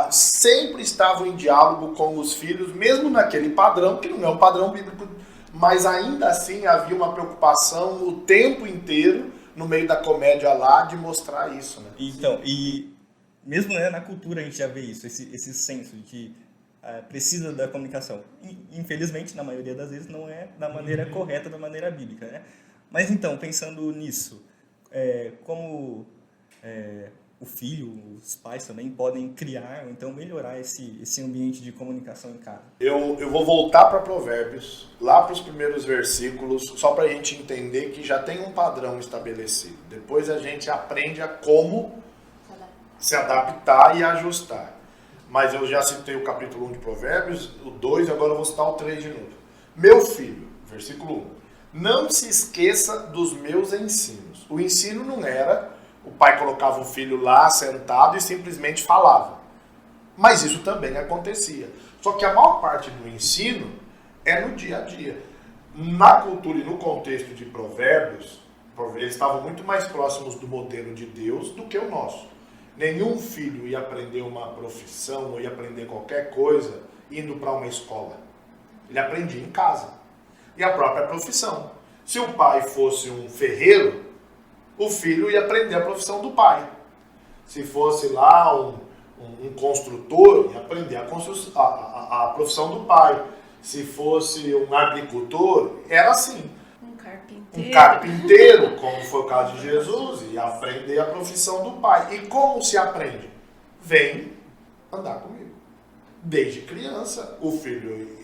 sempre estavam em diálogo com os filhos, mesmo naquele padrão, que não é um padrão bíblico, mas ainda assim havia uma preocupação o tempo inteiro, no meio da comédia lá, de mostrar isso. Né? Então, e mesmo, né, na cultura a gente já vê isso, esse senso de que precisa da comunicação. Infelizmente, na maioria das vezes, não é da maneira correta, da maneira bíblica, né? Mas então, pensando nisso, como o filho, os pais também podem criar, ou então melhorar esse ambiente de comunicação em casa? Eu vou voltar para Provérbios, lá para os primeiros versículos, só para a gente entender que já tem um padrão estabelecido. Depois a gente aprende a como se adaptar e ajustar. Mas eu já citei o capítulo 1 de Provérbios, o 2, agora eu vou citar o 3 de novo. Meu filho, versículo 1. Não se esqueça dos meus ensinos. O ensino não era o pai colocava o filho lá sentado e simplesmente falava. Mas isso também acontecia. Só que a maior parte do ensino é no dia a dia. Na cultura e no contexto de Provérbios, eles estavam muito mais próximos do modelo de Deus do que o nosso. Nenhum filho ia aprender uma profissão ou ia aprender qualquer coisa indo para uma escola. Ele aprendia em casa. E a própria profissão. Se o pai fosse um ferreiro, o filho ia aprender a profissão do pai. Se fosse lá um construtor, ia aprender a profissão do pai. Se fosse um agricultor, era assim. Um carpinteiro, como foi o caso de Jesus, ia aprender a profissão do pai. E como se aprende? Vem andar comigo. Desde criança, o filho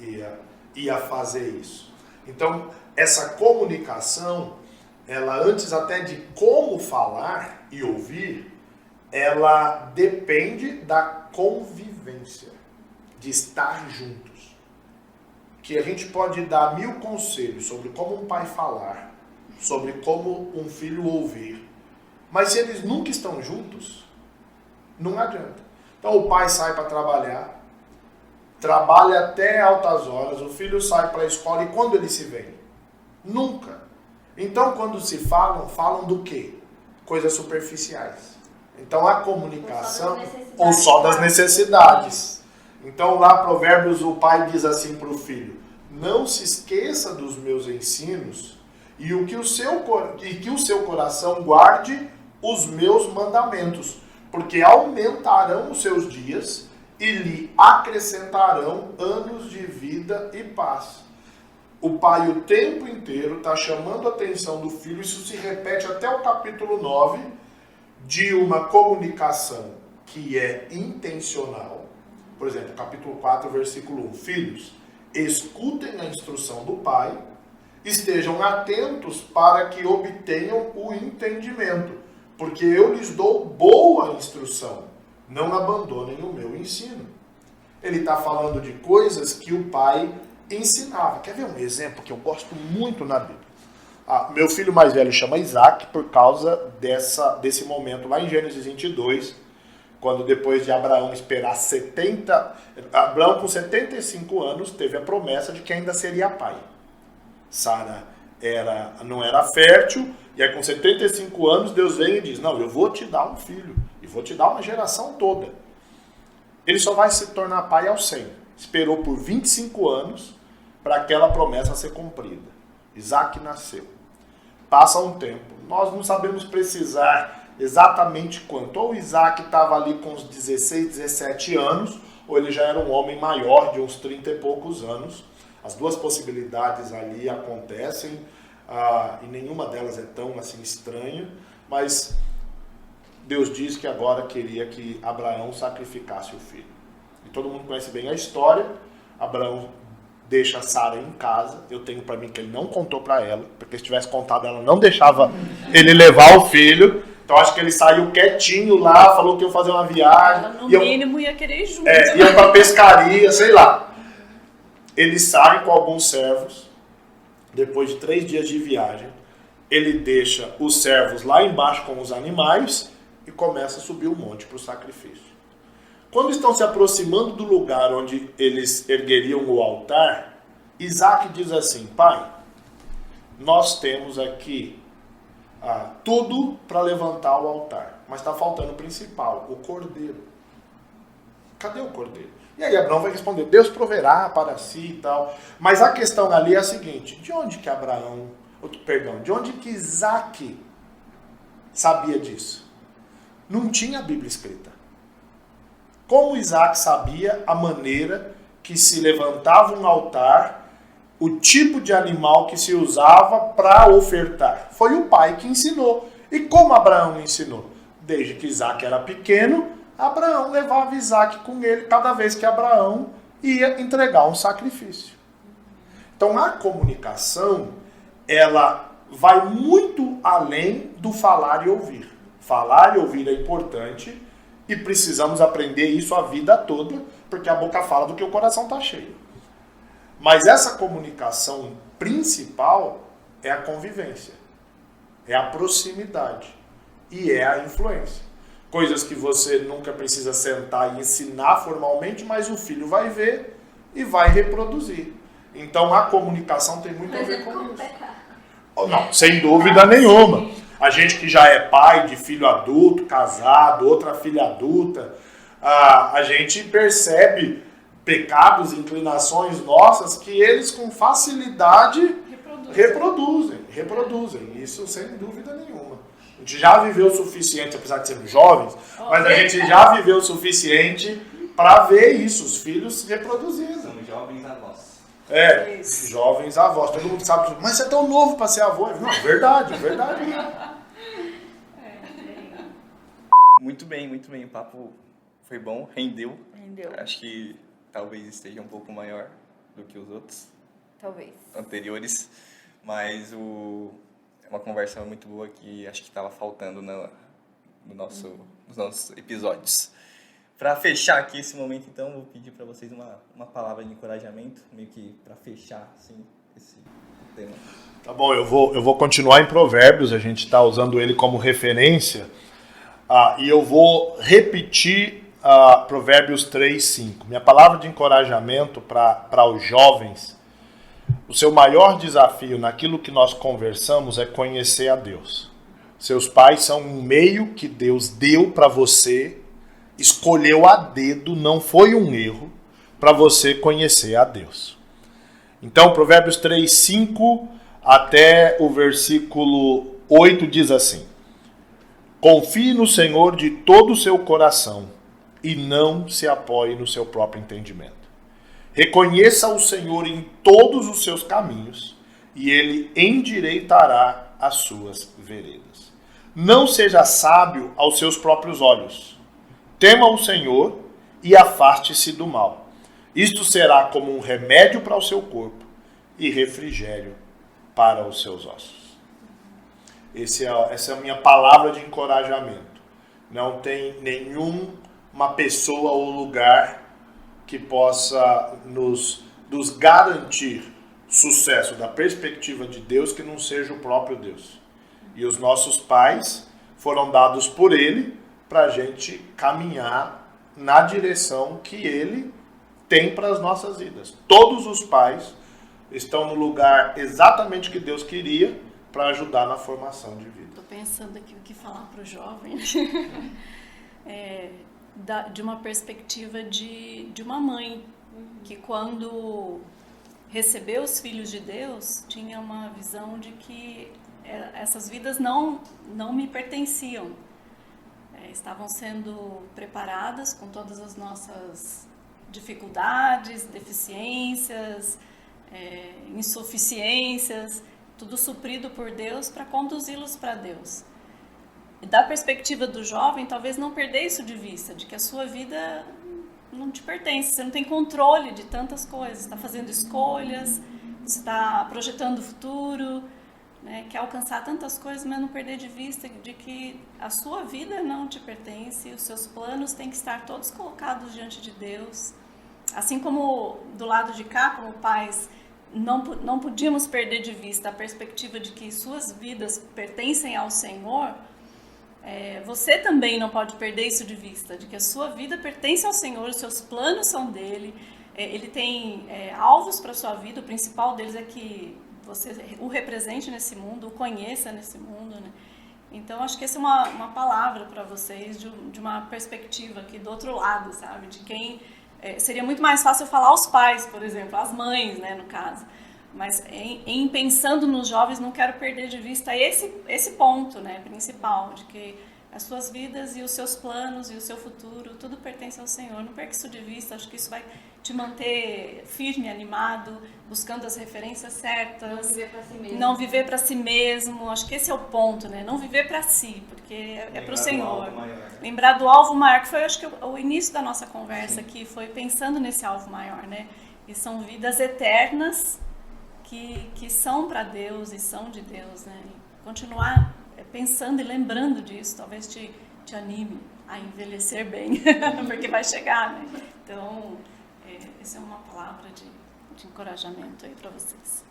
ia fazer isso. Então, essa comunicação, ela antes até de como falar e ouvir, ela depende da convivência, de estar juntos. Que a gente pode dar 1000 conselhos sobre como um pai falar, sobre como um filho ouvir, mas se eles nunca estão juntos, não adianta. Então o pai sai para trabalhar, trabalha até altas horas, o filho sai para a escola e quando eles se veem? Nunca. Então quando se falam do quê? Coisas superficiais. Então a comunicação, ou só das necessidades. Então lá Provérbios o pai diz assim para o filho: não se esqueça dos meus ensinos e que o seu coração guarde os meus mandamentos, porque aumentarão os seus dias e lhe acrescentarão anos de vida e paz. O pai o tempo inteiro está chamando a atenção do filho, isso se repete até o capítulo 9, de uma comunicação que é intencional. Por exemplo, capítulo 4, versículo 1. Filhos, escutem a instrução do pai, estejam atentos para que obtenham o entendimento, porque eu lhes dou boa instrução, não abandonem o meu ensino. Ele está falando de coisas que o pai ensinava. Quer ver um exemplo que eu gosto muito na Bíblia? Meu filho mais velho chama Isaac por causa desse momento lá em Gênesis 22, quando depois de Abraão esperar Abraão com 75 anos teve a promessa de que ainda seria pai. Sara não era fértil, e aí com 75 anos Deus vem e diz, não, eu vou te dar um filho, e vou te dar uma geração toda. Ele só vai se tornar pai aos 100. Esperou por 25 anos para aquela promessa ser cumprida. Isaac nasceu. Passa um tempo. Nós não sabemos precisar exatamente quanto. Ou Isaac estava ali com uns 16, 17 anos, ou ele já era um homem maior, de uns 30 e poucos anos. As duas possibilidades ali acontecem, e nenhuma delas é tão assim estranha, mas Deus diz que agora queria que Abraão sacrificasse o filho. E todo mundo conhece bem a história. Abraão deixa Sara em casa. Eu tenho para mim que ele não contou para ela, porque se tivesse contado ela não deixava ele levar o filho. Então acho que ele saiu quietinho lá, falou que ia fazer uma viagem. Ela, no mínimo ia querer ir junto. Ia para pescaria, sei lá. Ele sai com alguns servos. Depois de 3 dias de viagem, ele deixa os servos lá embaixo com os animais e começa a subir o monte para o sacrifício. Quando estão se aproximando do lugar onde eles ergueriam o altar, Isaac diz assim, pai, nós temos aqui tudo para levantar o altar, mas está faltando o principal, o cordeiro. Cadê o cordeiro? E aí Abraão vai responder, Deus proverá para si e tal. Mas a questão ali é a seguinte, de onde que Isaac sabia disso? Não tinha a Bíblia escrita. Como Isaac sabia a maneira que se levantava um altar, o tipo de animal que se usava para ofertar? Foi o pai que ensinou. E como Abraão ensinou? Desde que Isaac era pequeno, Abraão levava Isaac com ele cada vez que Abraão ia entregar um sacrifício. Então a comunicação, ela vai muito além do falar e ouvir. Falar e ouvir é importante e precisamos aprender isso a vida toda, porque a boca fala do que o coração está cheio. Mas essa comunicação principal é a convivência, é a proximidade e é a influência. Coisas que você nunca precisa sentar e ensinar formalmente, mas o filho vai ver e vai reproduzir. Então a comunicação tem muito a ver com isso. Não, sem dúvida nenhuma. A gente que já é pai de filho adulto, casado, outra filha adulta, a gente percebe pecados, inclinações nossas que eles com facilidade reproduzem. Isso sem dúvida nenhuma. A gente já viveu o suficiente, apesar de sermos jovens, mas a gente já viveu o suficiente para ver isso, os filhos se reproduzindo. São jovens avós. Jovens avós. Todo mundo sabe, mas você é tão novo para ser avô. Não, verdade. Muito bem. O papo foi bom, rendeu. Rendeu. Acho que talvez esteja um pouco maior do que os outros Talvez. anteriores, mas é uma conversa muito boa que acho que estava faltando nos nossos episódios. Para fechar aqui esse momento, então, vou pedir para vocês uma palavra de encorajamento, meio que para fechar assim, esse tema. Tá bom, eu vou continuar em Provérbios, a gente está usando ele como referência, e eu vou repetir Provérbios 3:5. Minha palavra de encorajamento para os jovens, o seu maior desafio naquilo que nós conversamos é conhecer a Deus. Seus pais são um meio que Deus deu para você, escolheu a dedo, não foi um erro, para você conhecer a Deus. Então, Provérbios 3:5 até o versículo 8 diz assim: confie no Senhor de todo o seu coração e não se apoie no seu próprio entendimento. Reconheça o Senhor em todos os seus caminhos e ele endireitará as suas veredas. Não seja sábio aos seus próprios olhos. Tema o Senhor e afaste-se do mal. Isto será como um remédio para o seu corpo e refrigério para os seus ossos. Essa é a minha palavra de encorajamento. Não tem nenhuma pessoa ou lugar que possa nos garantir sucesso da perspectiva de Deus que não seja o próprio Deus. E os nossos pais foram dados por Ele para a gente caminhar na direção que Ele tem para as nossas vidas. Todos os pais estão no lugar exatamente que Deus queria para ajudar na formação de vida. Estou pensando aqui o que falar para o jovem. De uma perspectiva de uma mãe, que quando recebeu os filhos de Deus, tinha uma visão de que essas vidas não me pertenciam. Estavam sendo preparadas com todas as nossas dificuldades, deficiências, insuficiências, tudo suprido por Deus para conduzi-los para Deus. E da perspectiva do jovem, talvez não perder isso de vista, de que a sua vida não te pertence, você não tem controle de tantas coisas, está fazendo escolhas, você está projetando o futuro, né, quer alcançar tantas coisas, mas não perder de vista de que a sua vida não te pertence, os seus planos têm que estar todos colocados diante de Deus. Assim como do lado de cá, como pais, não podíamos perder de vista a perspectiva de que suas vidas pertencem ao Senhor, você também não pode perder isso de vista, de que a sua vida pertence ao Senhor, os seus planos são dele, ele tem alvos para a sua vida, o principal deles é que você o represente nesse mundo, o conheça nesse mundo, né? Então, acho que essa é uma palavra para vocês, de uma perspectiva aqui do outro lado, sabe? De quem... seria muito mais fácil falar aos pais, por exemplo, às mães, né, no caso. Mas em pensando nos jovens, não quero perder de vista esse ponto, né, principal, de que as suas vidas e os seus planos e o seu futuro, tudo pertence ao Senhor. Não perca isso de vista, acho que isso vai te manter firme, animado, buscando as referências certas. Não viver para si mesmo. Não viver para si mesmo, acho que esse é o ponto, né? Não viver para si, porque é para o Senhor. Lembrar do alvo maior, que foi, acho que, o início da nossa conversa aqui, foi pensando nesse alvo maior, né? E são vidas eternas que são para Deus e são de Deus, né? E continuar pensando e lembrando disso, talvez te anime a envelhecer bem, porque vai chegar, né? Então, essa é uma palavra de encorajamento aí para vocês.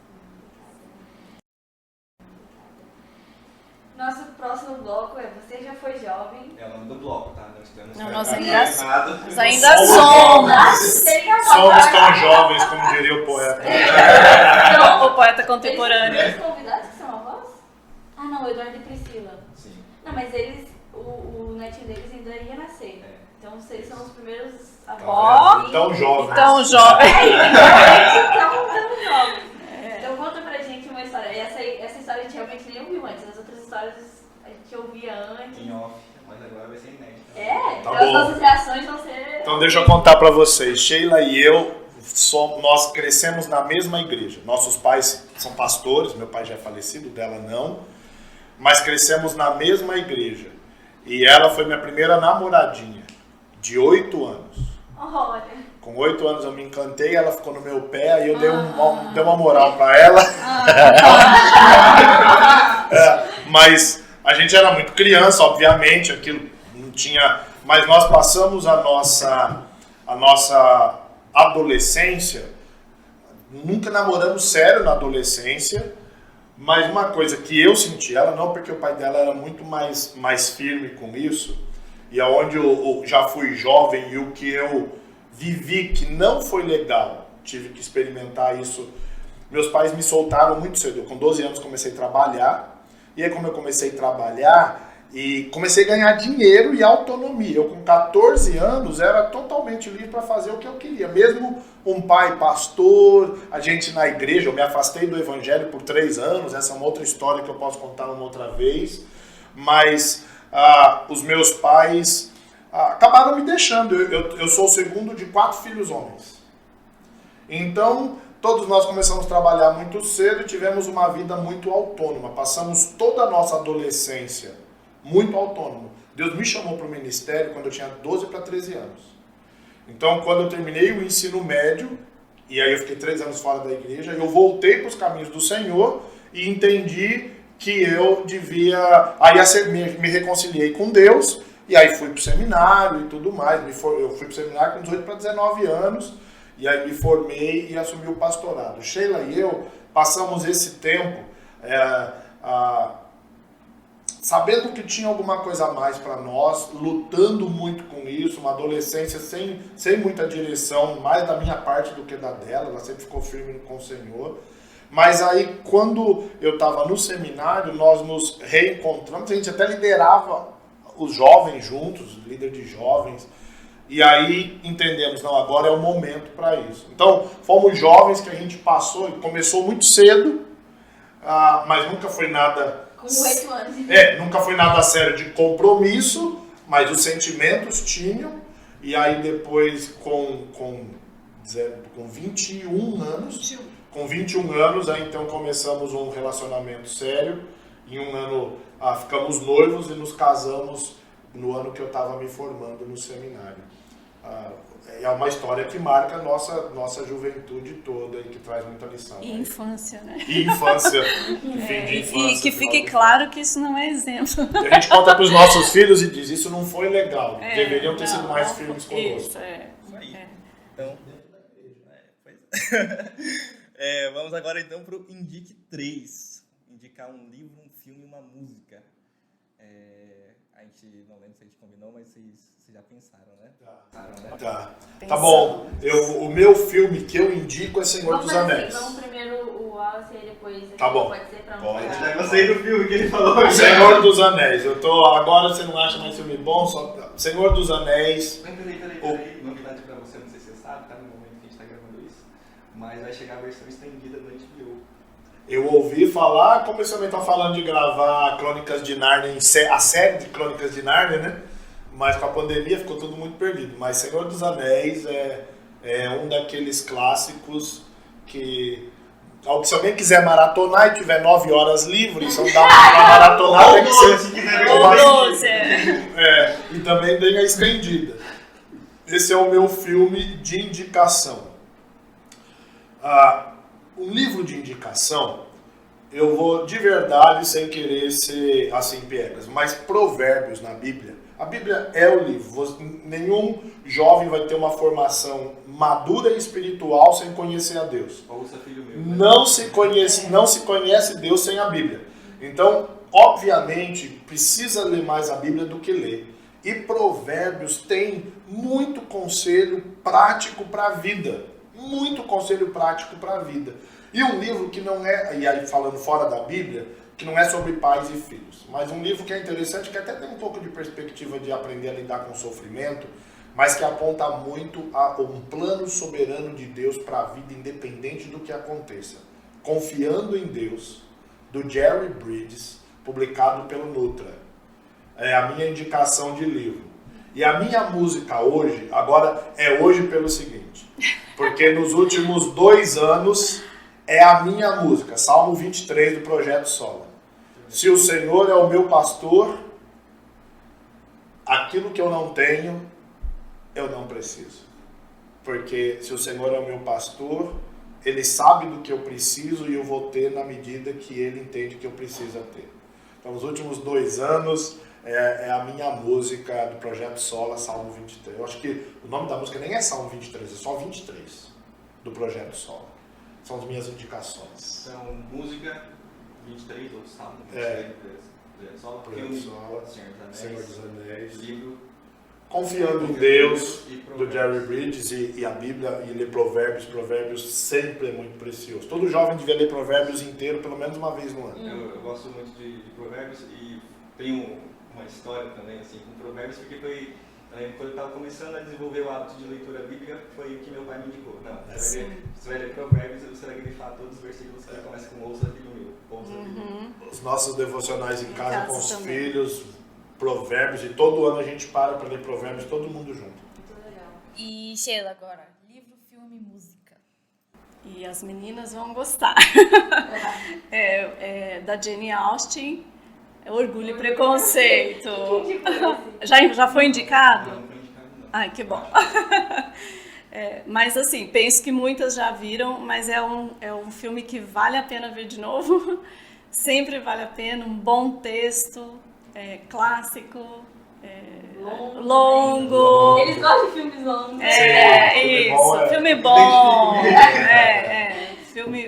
Nosso próximo bloco é Você Já Foi Jovem. É o nome do bloco, tá? Nós estamos Não, nós nós ainda somos. Somos tão jovens, como diria o poeta. O poeta contemporâneo. Eles são os convidados que são avós? Ah, não, o Eduardo e Priscila. Sim. Não, mas eles, o netinho deles ainda ia nascer. Então, vocês são os primeiros Ó, avós. Tão jovens. Então, jovem. Então, jovens. Então, conta pra gente uma história. Essa história a gente realmente nem ouviu antes. As outras histórias a gente ouvia antes. Em off, mas agora vai ser inédito. Então Tá as bom. nossas reações vão ser... Então deixa eu contar para vocês. Sheila e eu, nós crescemos na mesma igreja. Nossos pais são pastores, meu pai já é falecido, dela não. Mas crescemos na mesma igreja. E ela foi minha primeira namoradinha, de 8 anos. Olha. Com 8 anos eu me encantei, ela ficou no meu pé, aí eu dei uma moral para ela. Mas a gente era muito criança, obviamente, aquilo não tinha... Mas nós passamos a nossa adolescência, nunca namoramos sério na adolescência, mas uma coisa que eu senti, ela não, porque o pai dela era muito mais firme com isso, e aonde eu já fui jovem e o que eu vivi que não foi legal, tive que experimentar isso. Meus pais me soltaram muito cedo, eu com 12 anos comecei a trabalhar, e aí como eu comecei a trabalhar, e comecei a ganhar dinheiro e autonomia. Eu com 14 anos era totalmente livre para fazer o que eu queria. Mesmo um pai pastor, a gente na igreja, eu me afastei do evangelho por 3 anos, essa é uma outra história que eu posso contar uma outra vez. Mas os meus pais acabaram me deixando. Eu sou o segundo de 4 filhos homens. Então, todos nós começamos a trabalhar muito cedo e tivemos uma vida muito autônoma. Passamos toda a nossa adolescência muito autônomo. Deus me chamou para o ministério quando eu tinha 12 para 13 anos. Então, quando eu terminei o ensino médio, e aí eu fiquei 3 anos fora da igreja, eu voltei para os caminhos do Senhor e entendi que eu devia... Aí me reconciliei com Deus, E aí fui pro seminário e tudo mais. Eu fui pro seminário com 18 para 19 anos, e aí me formei e assumi o pastorado. Sheila e eu passamos esse tempo sabendo que tinha alguma coisa a mais para nós, lutando muito com isso, uma adolescência sem muita direção, mais da minha parte do que da dela, ela sempre ficou firme com o Senhor. Mas aí, quando eu estava no seminário, nós nos reencontramos, a gente até liderava os jovens juntos, líder de jovens, e aí entendemos, não, agora é o momento para isso. Então, fomos jovens que a gente passou, começou muito cedo, mas nunca foi nada... Com 8 anos. Nunca foi nada sério de compromisso, mas os sentimentos tinham, e aí depois com 21 anos... Com 21 anos, aí então começamos um relacionamento sério. Em um ano ficamos noivos e nos casamos no ano que eu estava me formando no seminário. É uma história que marca a nossa juventude toda e que traz muita lição. E infância, né? E infância. Fim de infância. E que fique claro que isso não é exemplo. A gente conta para os nossos filhos e diz, isso não foi legal. Deveriam ter sido mais firmes conosco. Isso, Isso aí. Então, vamos agora então para o Indique 3. Indicar um livro, um filme e uma música. A gente não lembra se a gente combinou, mas vocês já pensaram, né? Tá bom. O meu filme que eu indico é Senhor dos Anéis. Vamos primeiro o Wallace e depois... Tá bom. Pode ser pra Pode. Eu já gostei do filme que ele falou. Senhor dos Anéis. Agora você não acha mais filme bom? Senhor dos Anéis. Peraí. Novidade pra você, não sei se você sabe, tá no momento que a gente tá gravando isso. Mas vai chegar a versão estendida do HBO. Eu ouvi falar, como você também tá falando de gravar Crônicas de Nárnia, a série de Crônicas de Nárnia, né? Mas com a pandemia ficou tudo muito perdido. Mas Senhor dos Anéis é um daqueles clássicos que... Se alguém quiser maratonar e tiver 9 horas livres, só dá pra maratonar, tem que ser... Ou 12, e também tem a estendida. Esse é o meu filme de indicação. Um livro de indicação, eu vou de verdade, sem querer ser assim piegas, mas Provérbios na Bíblia, a Bíblia é o livro. Nenhum jovem vai ter uma formação madura e espiritual sem conhecer a Deus. Ouça, filho meu. Não se conhece Deus sem a Bíblia. Então, obviamente, precisa ler mais a Bíblia do que ler. E Provérbios tem muito conselho prático para a vida. Muito conselho prático para a vida. E um livro que não é, e aí falando fora da Bíblia, que não é sobre pais e filhos, mas um livro que é interessante, que até tem um pouco de perspectiva de aprender a lidar com o sofrimento, mas que aponta muito a um plano soberano de Deus para a vida, independente do que aconteça. Confiando em Deus, do Jerry Bridges, publicado pelo Nutra. É a minha indicação de livro. E a minha música hoje, agora é hoje pelo seguinte, porque nos últimos 2 anos é a minha música, Salmo 23 do Projeto Sola. Se o Senhor é o meu pastor, aquilo que eu não tenho, eu não preciso. Porque se o Senhor é o meu pastor, Ele sabe do que eu preciso e eu vou ter na medida que Ele entende que eu preciso ter. Então, nos últimos 2 anos, é a minha música do Projeto Sola, Salmo 23. Eu acho que o nome da música nem é Salmo 23, é só 23 do Projeto Sola. São as minhas indicações. Então, música 23, ou Salmo 23, Projeto Sola, Senhor dos Anéis, livro Confiando em Deus, do Jerry Bridges, e a Bíblia, e ler Provérbios. Provérbios sempre é muito precioso. Todo jovem devia ler Provérbios inteiro, pelo menos uma vez no ano. Eu gosto muito de Provérbios e tenho uma história também assim, com Provérbios, porque foi quando eu estava começando a desenvolver o hábito de leitura bíblica, foi o que meu pai me indicou. Não, você vai ler Provérbios e você vai grifar todos os versículos que começam com ouça, filho meu. Ouça, filho meu. Os nossos devocionais em casa com os filhos, Provérbios, e todo ano a gente para ler Provérbios, todo mundo junto. Muito legal. E Sheila, agora, livro, filme, música. E as meninas vão gostar. Da Jane Austen, Orgulho e Preconceito. Já foi indicado? Não foi indicado, não. Ai, que bom. Mas assim, penso que muitas já viram, mas é um filme que vale a pena ver de novo. Sempre vale a pena, um bom texto, clássico. longo. Eles gostam de filmes longos. Isso, filme bom.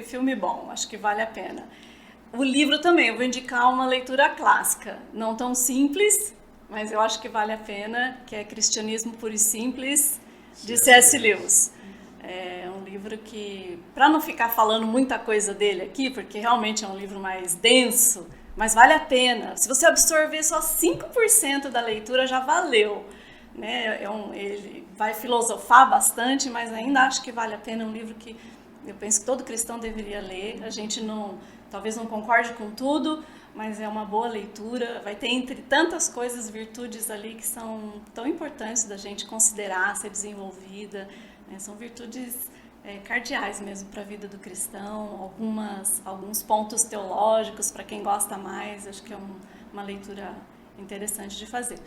Filme bom, acho que vale a pena. O livro também, eu vou indicar uma leitura clássica, não tão simples, mas eu acho que vale a pena, que é Cristianismo Puro e Simples, de C.S. Lewis. É um livro que, para não ficar falando muita coisa dele aqui, porque realmente é um livro mais denso, mas vale a pena. Se você absorver só 5% da leitura, já valeu. Né? Ele vai filosofar bastante, mas ainda acho que vale a pena. É um livro que eu penso que todo cristão deveria ler. A gente talvez não concorde com tudo, mas é uma boa leitura. Vai ter, entre tantas coisas, virtudes ali que são tão importantes da gente considerar, ser desenvolvida. Né? São virtudes cardeais mesmo para a vida do cristão, alguns pontos teológicos para quem gosta mais. Acho que é uma leitura interessante de fazer.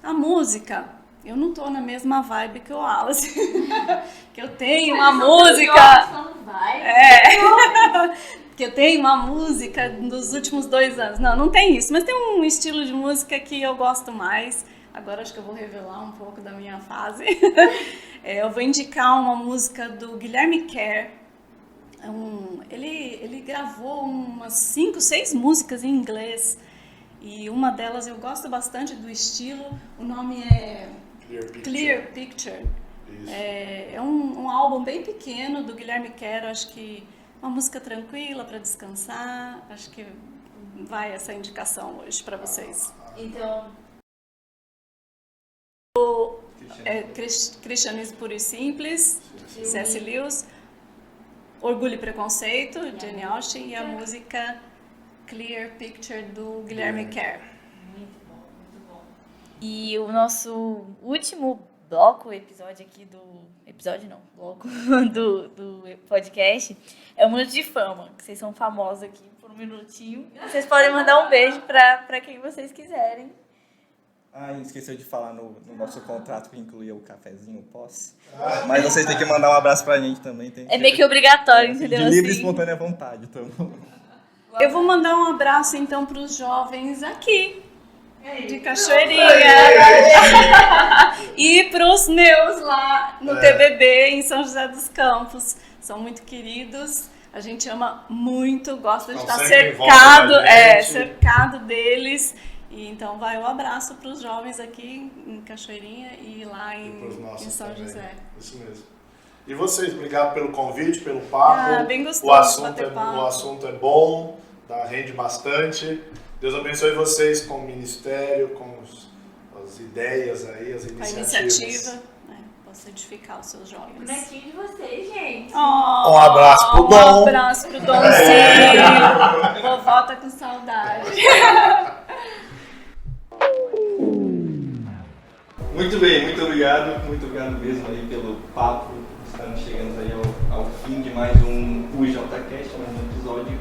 A música, eu não estou na mesma vibe que o Wallace, que eu tenho uma música... que eu tenho uma música dos últimos 2 anos. Não tem isso, mas tem um estilo de música que eu gosto mais. Agora acho que eu vou revelar um pouco da minha fase. Eu vou indicar uma música do Guilherme Kerr. Ele gravou umas 5, 6 músicas em inglês. E uma delas eu gosto bastante do estilo. O nome é Clear Picture. É um álbum bem pequeno do Guilherme Kerr. Acho que uma música tranquila para descansar. Acho que vai essa indicação hoje para vocês. Então, Cristianismo Puro e Simples, C.S. Lewis, Orgulho e Preconceito, Jane Austen, e a música Clear Picture do Guilherme Kerr. muito bom. E o nosso último bloco, do podcast é o Minuto de Fama, que vocês são famosos aqui por 1 minutinho. Vocês podem mandar um beijo pra quem vocês quiserem. Esqueceu de falar no nosso contrato que incluía o cafezinho pós. Mas vocês têm que mandar um abraço pra gente também. É meio que obrigatório, entendeu? De livre e assim. espontânea vontade. Então. Eu vou mandar um abraço então para os jovens aqui, de Cachoeirinha. E para os meus lá no TBB em São José dos Campos. São muito queridos. A gente ama muito, gosta de estar cercado deles. E então vai um abraço para os jovens aqui em Cachoeirinha e lá em São também. José. Isso mesmo. E vocês, obrigado pelo convite, pelo papo. Bem gostoso. O assunto é bom, rende bastante. Deus abençoe vocês com o ministério, com as ideias aí, as iniciativas. A iniciativa, possa edificar os seus jovens. Netinho de vocês, gente. Um abraço pro Dom. Um abraço pro Domzinho. Vovó tá com saudade. Muito bem, muito obrigado mesmo aí pelo papo. Estamos chegando aí ao fim de mais um UJCast, mais um episódio.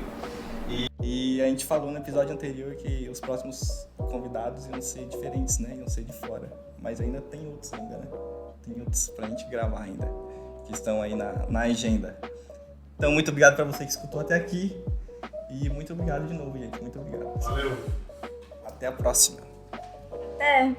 E a gente falou no episódio anterior que os próximos convidados iam ser diferentes, né? Iam ser de fora. Mas ainda tem outros né? Tem outros pra gente gravar ainda, que estão aí na agenda. Então, muito obrigado pra você que escutou até aqui. E muito obrigado de novo, gente. Muito obrigado. Valeu. Até a próxima. Até.